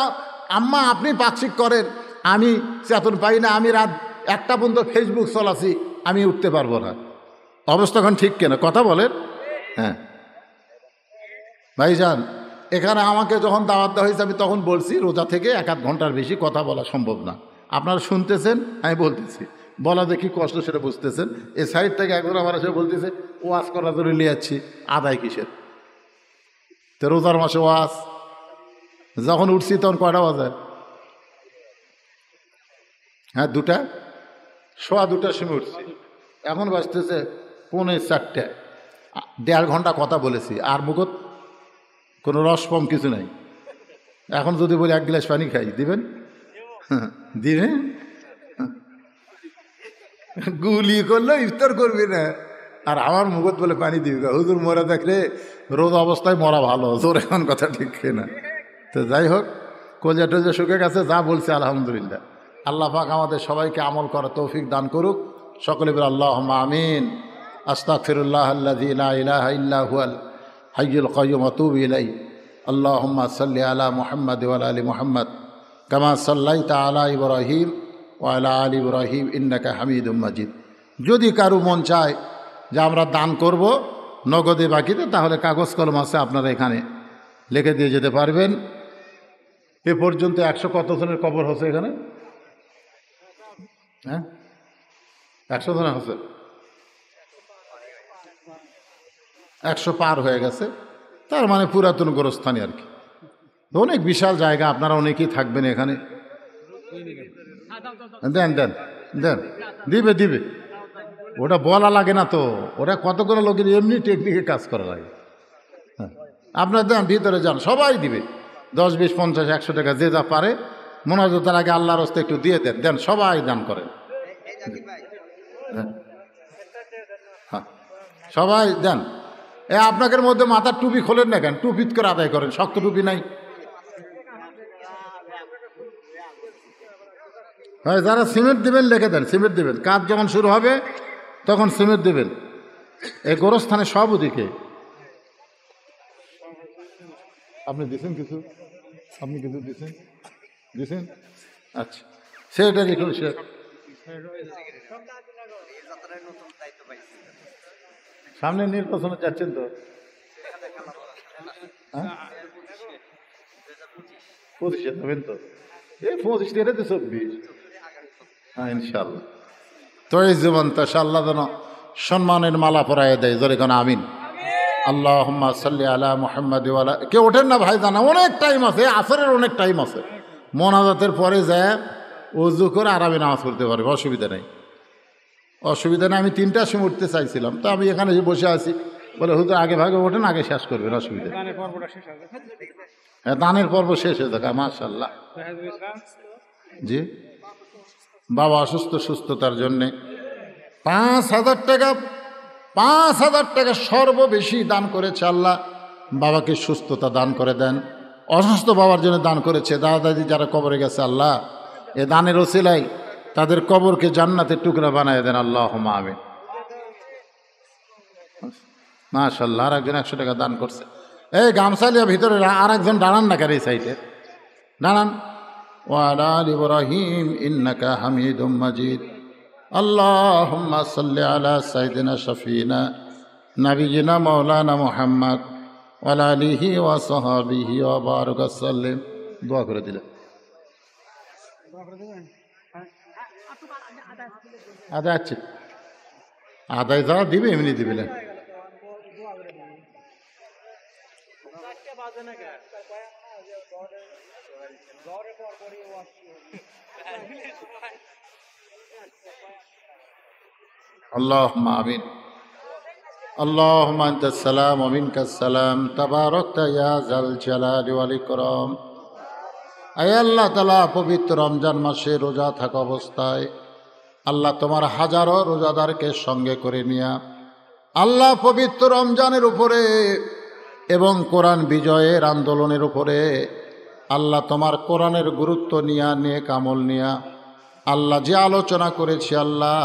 আম্মা আপনি পাক্ষিক করেন, আমি চেতন পাই না, আমি রাত 1টা পর্যন্ত ফেসবুক চলাছি, আমি উঠতে পারবো না। অবস্থাখন ঠিক কেনা কথা বলেন? হ্যাঁ ভাইজান, এখানে আমাকে যখন দাওয়াত দেওয়া হয়েছে আমি তখন বলছি রোজা থেকে 1-8 ঘন্টার বেশি কথা বলা সম্ভব না। আপনারা শুনতেছেন, আমি বলতেছি, বলা দেখি কষ্ট সেটা বুঝতেছেন। এই সাইড থেকে একজন আমার এসে বলতেছে ওয়াজ করার জন্য নিয়ে যাচ্ছি, আদায় কিসের? তো রোজার মাসে ওয়াজ। যখন উঠছি তখন কয়টা বাজে? হ্যাঁ 2টা, সোয়া 2টার সময় উঠছি, এখন বাজতেছে 3:45। 1.5 ঘন্টা কথা বলেছি, আর মুখত কোনো রসপম কিছু নাই। এখন যদি বলি 1 গ্লাস পানি খাই, দিবেন? দিবেন? গুলি করলে ইফতার করবি না, আর আমার মুখত বলে পানি দিবি। হুজুর মরা দেখলে রোজ অবস্থায় মরা ভালো, জোর এখন কথা ঠিক না। তো যাই হোক, কলজা টলজা শুকে গেছে, যা বলছে আলহামদুলিল্লাহ। আল্লাহ পাক আমাদের সবাইকে আমল করার তৌফিক দান করুক। সকলে বলে আল্লাহুম্মা আমিন। আস্তাগফিরুল্লাহ আল্লাযী লা ইলাহা ইল্লা হুয়াল হাইয়ুল কাইয়্যুম ওয়া আতুবু ইলাইহি। আল্লাহুম্মা সাল্লি আলা মুহাম্মাদ ওয়া আলা আলি মুহাম্মাদ কামা সাল্লাইতা আলা ইব্রাহিম ওয়া আলা আলি ইব্রাহিম ইন্নাকা হামিদুম মাজিদ। যদি কারো মন চায় যে আমরা দান করব নগদে বাকিতে, তাহলে কাগজ কলম আছে, আপনারা এখানে লিখে দিয়ে যেতে পারবেন। এ পর্যন্ত 100 কত জনের কবর হচ্ছে এখানে? হ্যাঁ 100 জনের হচ্ছে, 100 পার হয়ে গেছে। তার মানে পুরাতন গোরস্থানে আর কি, অনেক বিশাল জায়গা, আপনারা অনেকেই থাকবেন এখানে। দেন দেন দেন, দিবে দিবে, ওটা বলা লাগে না তো, ওটা কতগুলো লোকের এমনি টেকনিকে কাজ করা লাগে। হ্যাঁ আপনার দেন, ভিতরে যান, সবাই দিবে। 10, 20, 50, 100 টাকা যে যা পারে, মোনাজাতের আগে আল্লাহর রাস্তায় একটু দিয়ে দেন, দেন, সবাই দান করেন। হ্যাঁ সবাই দেন। আপনাদের মধ্যে মাথার টুপি খোলেন না কেন? টুপিত করে আদায় করেন, শক্ত টুপি নাই। হ্যাঁ যারা সিমেন্ট দিবেন লিখে দেন, সিমেন্ট দিবেন, কাজ যখন শুরু হবে তখন সিমেন্ট দিবেন। এই গোরস্থানে সব ওদিকে। আপনি দিছেন কিছু? আপনি কিছু দিছেন? দিছেন? আচ্ছা সেটা দেখুন। সে সামনে নির্বাচনে যাচ্ছেন তো? 25 হবেন তো? এই 25 এটা তো 24। হ্যাঁ ইনশাল্লাহ। তো এই জীবন তো আল্লাহ যেন সম্মানের মালা পরায় দেয়, জোরে কোন আমিন। আল্লাহুম্মা সাল্লি আলা মুহাম্মাদ ওয়া আলা। কেউ ওঠেন না ভাই, জানা অনেক টাইম আছে, আসরের অনেক টাইম আছে। মোনাজাতের পরে যায় ওযু করে আরামে নামাজ পড়তে পারবে, অসুবিধা নেই, অসুবিধা নেই। আমি 3টার সময় উঠতে চাইছিলাম, তো আমি এখানে বসে আছি, বলে হুজুর আগে ভাগে ওঠেন, আগে শেষ করবেন, অসুবিধা। হ্যাঁ দানের পর্ব শেষ হয়ে থাকা, মাশাআল্লাহ। জি বাবা অসুস্থ, সুস্থতার জন্যে 5,000 টাকা, 5,000 টাকা সর্ববেশি দান করেছে আল্লাহ। বাবাকে সুস্থতা দান করে দেন। অসুস্থ বাবার জন্য দান করেছে। দাদা দাদি যারা কবরে গেছে, আল্লাহ এ দানের ওসিলায় তাদের কবরকে জান্নাতের টুকরা বানায় দেন, আল্লাহুম্মা আমিন। মাশাআল্লাহ, আর একজন 100 টাকা দান করছে। এই গামসালিয়া ভিতরে আর একজন দাঁড়ান না কেন? এই সাইডে দাঁড়ান। ওয়া আলা আলি ইব্রাহিম ইন্নাকা হামিদুম মাজিদ। আল্লাহুম্মা সাল্লি আলা সাইয়্যিদিনা শাফিনা নাবিয়িনা মাওলানা মুহাম্মদ ওয়া আলা আলিহি ওয়া সাহবিহি ওয়া বারাকা সাল্লিম। দোয়া করে দিলেন। আদায় আছে, আদায় যারা দিবে এমনি দিবে না। আল্লাহুম্মা আমিন। আল্লাহুম্মা আনতাস সালাম ওয়া মিনকাস সালাম তাবারাকতা ইয়া যাল জালালি ওয়াল ইকরাম। আয় আল্লাহ তাআলা, পবিত্র রমজান মাসে রোজা থাকা অবস্থায় আল্লাহ তোমার হাজারো রোজাদারকে সঙ্গে করে নিয়া আল্লাহ পবিত্র রমজানের উপরে এবং কোরআন বিজয়ের আন্দোলনের উপরে আল্লাহ তোমার কোরআনের গুরুত্ব নিয়ে কামল নিয়া আল্লাহ যে আলোচনা করেছি আল্লাহ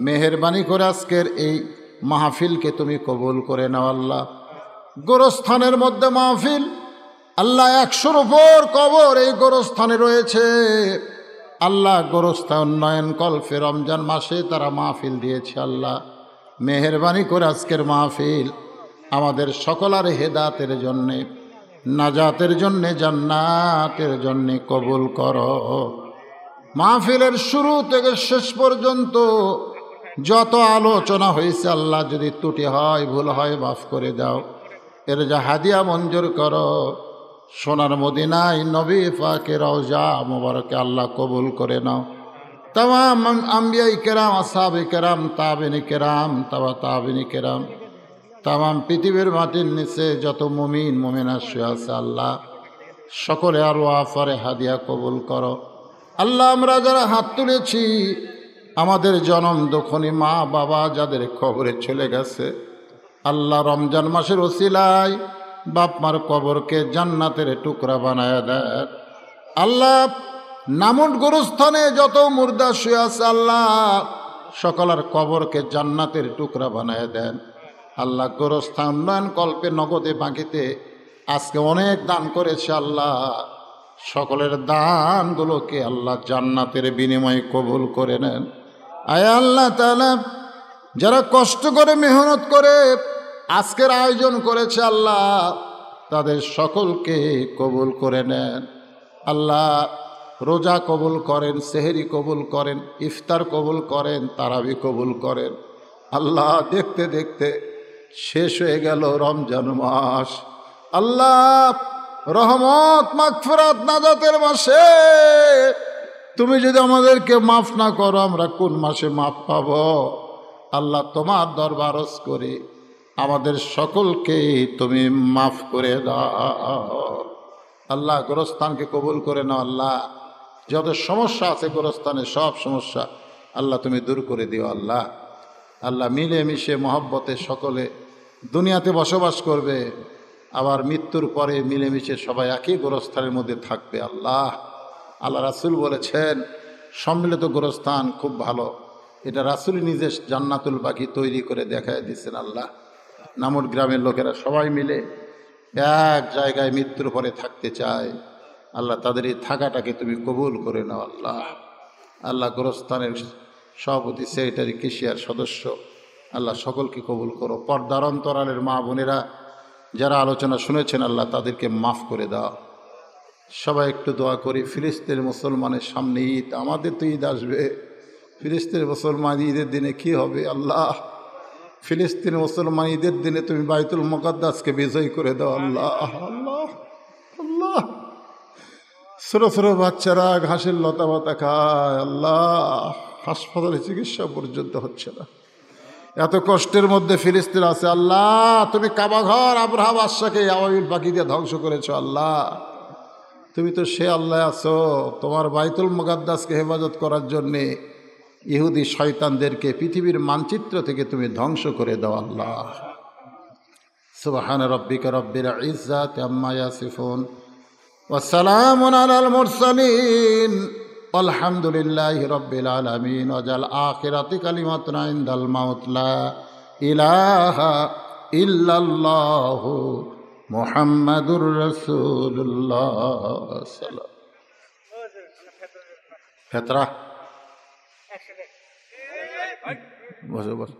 মেহেরবানি করে আজকের এই মাহফিলকে তুমি কবুল করে নাও আল্লাহ। গোরস্থানের মধ্যে মাহফিল আল্লাহ 100-র উপর কবর এই গোরস্থানে রয়েছে আল্লাহ। গোরস্থান উন্নয়ন কল্পে রমজান মাসে তারা মাহফিল দিয়েছে আল্লাহ। মেহেরবানি করে আজকের মাহফিল আমাদের সকলের হেদাতের জন্যে, নাজাতের জন্যে, জান্নাতের জন্যে কবুল করো। মাহফিলের শুরু থেকে শেষ পর্যন্ত যত আলোচনা হয়েছে আল্লাহ যদি ত্রুটি হয়, ভুল হয়, মাফ করে দাও। এর যা হাদিয়া মঞ্জুর করো। সোনার মদিনায় নবী পাকের রওজা মুবারকে আল্লাহ কবুল করে নাও। তামাম আম্বিয়াই কেরাম, আসহাবে কেরাম, তাবেইন কেরাম, তাবেইন কেরাম, তামাম পৃথিবীর মাটির নিচে যত মুমিন মুমিনা শুয়ে আছে আল্লাহ সকলে আরো আফারে হাদিয়া কবুল করো আল্লাহ। আমরা যারা হাত তুলেছি আমাদের জনম দুঃখনী মা বাবা যাদের কবরে চলে গেছে আল্লাহ রমজান মাসের ওসিলায় বাপ মার কবরকে জান্নাতের টুকরা বানায় দেন আল্লাহ। নামুট গোরস্থানে যত মুর্দা শুয়ে আছে আল্লাহ সকলের কবরকে জান্নাতের টুকরা বানায় দেন আল্লাহ। গোরস্থান উন্নয়ন কল্পে নগদে বাকিতে আজকে অনেক দান করেছে আল্লাহ। সকলের দানগুলোকে আল্লাহ জান্নাতের বিনিময়ে কবুল করে নেন। আয় আল্লাহ তাআলা যারা কষ্ট করে মেহনত করে আজকের আয়োজন করেছে আল্লাহ তাদের সকলকে কবুল করে নেন আল্লাহ। রোজা কবুল করেন, সেহরি কবুল করেন, ইফতার কবুল করেন, তারাবি কবুল করেন আল্লাহ। দেখতে দেখতে শেষ হয়ে গেল রমজান মাস আল্লাহ। রহমত মাগফিরাত নাজাতের মাসে তুমি যদি আমাদেরকে মাফ না করো আমরা কোন মাসে মাফ পাব আল্লাহ? তোমার দরবার আরজ করি আমাদের সকলকে তুমি মাফ করে দাও আল্লাহ। গোরস্থানকে কবুল করে নাও আল্লাহ। যত সমস্যা আছে গোরস্থানে সব সমস্যা আল্লাহ তুমি দূর করে দিও আল্লাহ। আল্লাহ মিলে মিশে মহব্বতে সকলে দুনিয়াতে বসবাস করবে, আবার মৃত্যুর পরে মিলেমিশে সবাই একই গোরস্থানের মধ্যে থাকবে আল্লাহ। আল্লাহ রাসূল বলেছেন সম্মিলিত গোরস্থান খুব ভালো। এটা রাসূল নিজে জান্নাতুল বাকি তৈরি করে দেখায় দিয়েছেন আল্লাহ। নামুট গ্রামের লোকেরা সবাই মিলে এক জায়গায় মৃত্যুর পরে থাকতে চায় আল্লাহ। তাদের এই থাকাটাকে তুমি কবুল করে নাও আল্লাহ। আল্লাহ গোরস্থানের সভাপতি, সেক্রেটারি, কেশিয়ার সদস্য আল্লাহ সকলকে কবুল করো। পর্দার অন্তরালের মা বোনেরা যারা আলোচনা শুনেছেন আল্লাহ তাদেরকে মাফ করে দাও। সবাই একটু দোয়া করি। ফিলিস্তিনের মুসলমানের সামনে ঈদ, আমাদের তো ঈদ আসবে। ফিলিস্তিনের মুসলমান ঈদের দিনে কি হবে আল্লাহ? ফিলিস্তিনের মুসলমান ঈদের দিনে তুমি বাইতুল মুকাদ্দাসকে বিজয় করে দাও আল্লাহ। আল্লাহ আল্লাহ ছোট ছোট বাচ্চারা ঘাসের লতা পাতা খায় আল্লাহ। হাসপাতালে চিকিৎসা পর্যন্ত হচ্ছে না। এত কষ্টের মধ্যে ফিলিস্তিন আছে আল্লাহ। তুমি কাবা ঘর আব্রাহা বাদশাকে আওয়াবিল পাখি দিয়ে ধ্বংস করেছো আল্লাহ। তুমি তো সে আল্লাহ আছো। তোমার বাইতুল মুকাদ্দাসকে হেফাজত করার জন্যে ইহুদি শয়তানদেরকে পৃথিবীর মানচিত্র থেকে তুমি ধ্বংস করে দাও আল্লাহ। সুবহানা রাব্বিকা রাব্বিল ইজ্জাতি আম্মা ইয়াসিফুন ওয়া সালামুন আলাল মুরসালিন আলহামদুলিল্লাহি রাব্বিল আলামিন। ওয়াজাল আখিরাতি কালিমাতুন ইনদাল মাউত লা ইলাহা ইল্লাল্লাহু মুহাম্মাদুর রাসূলুল্লাহ ফেতরা বসো বসো।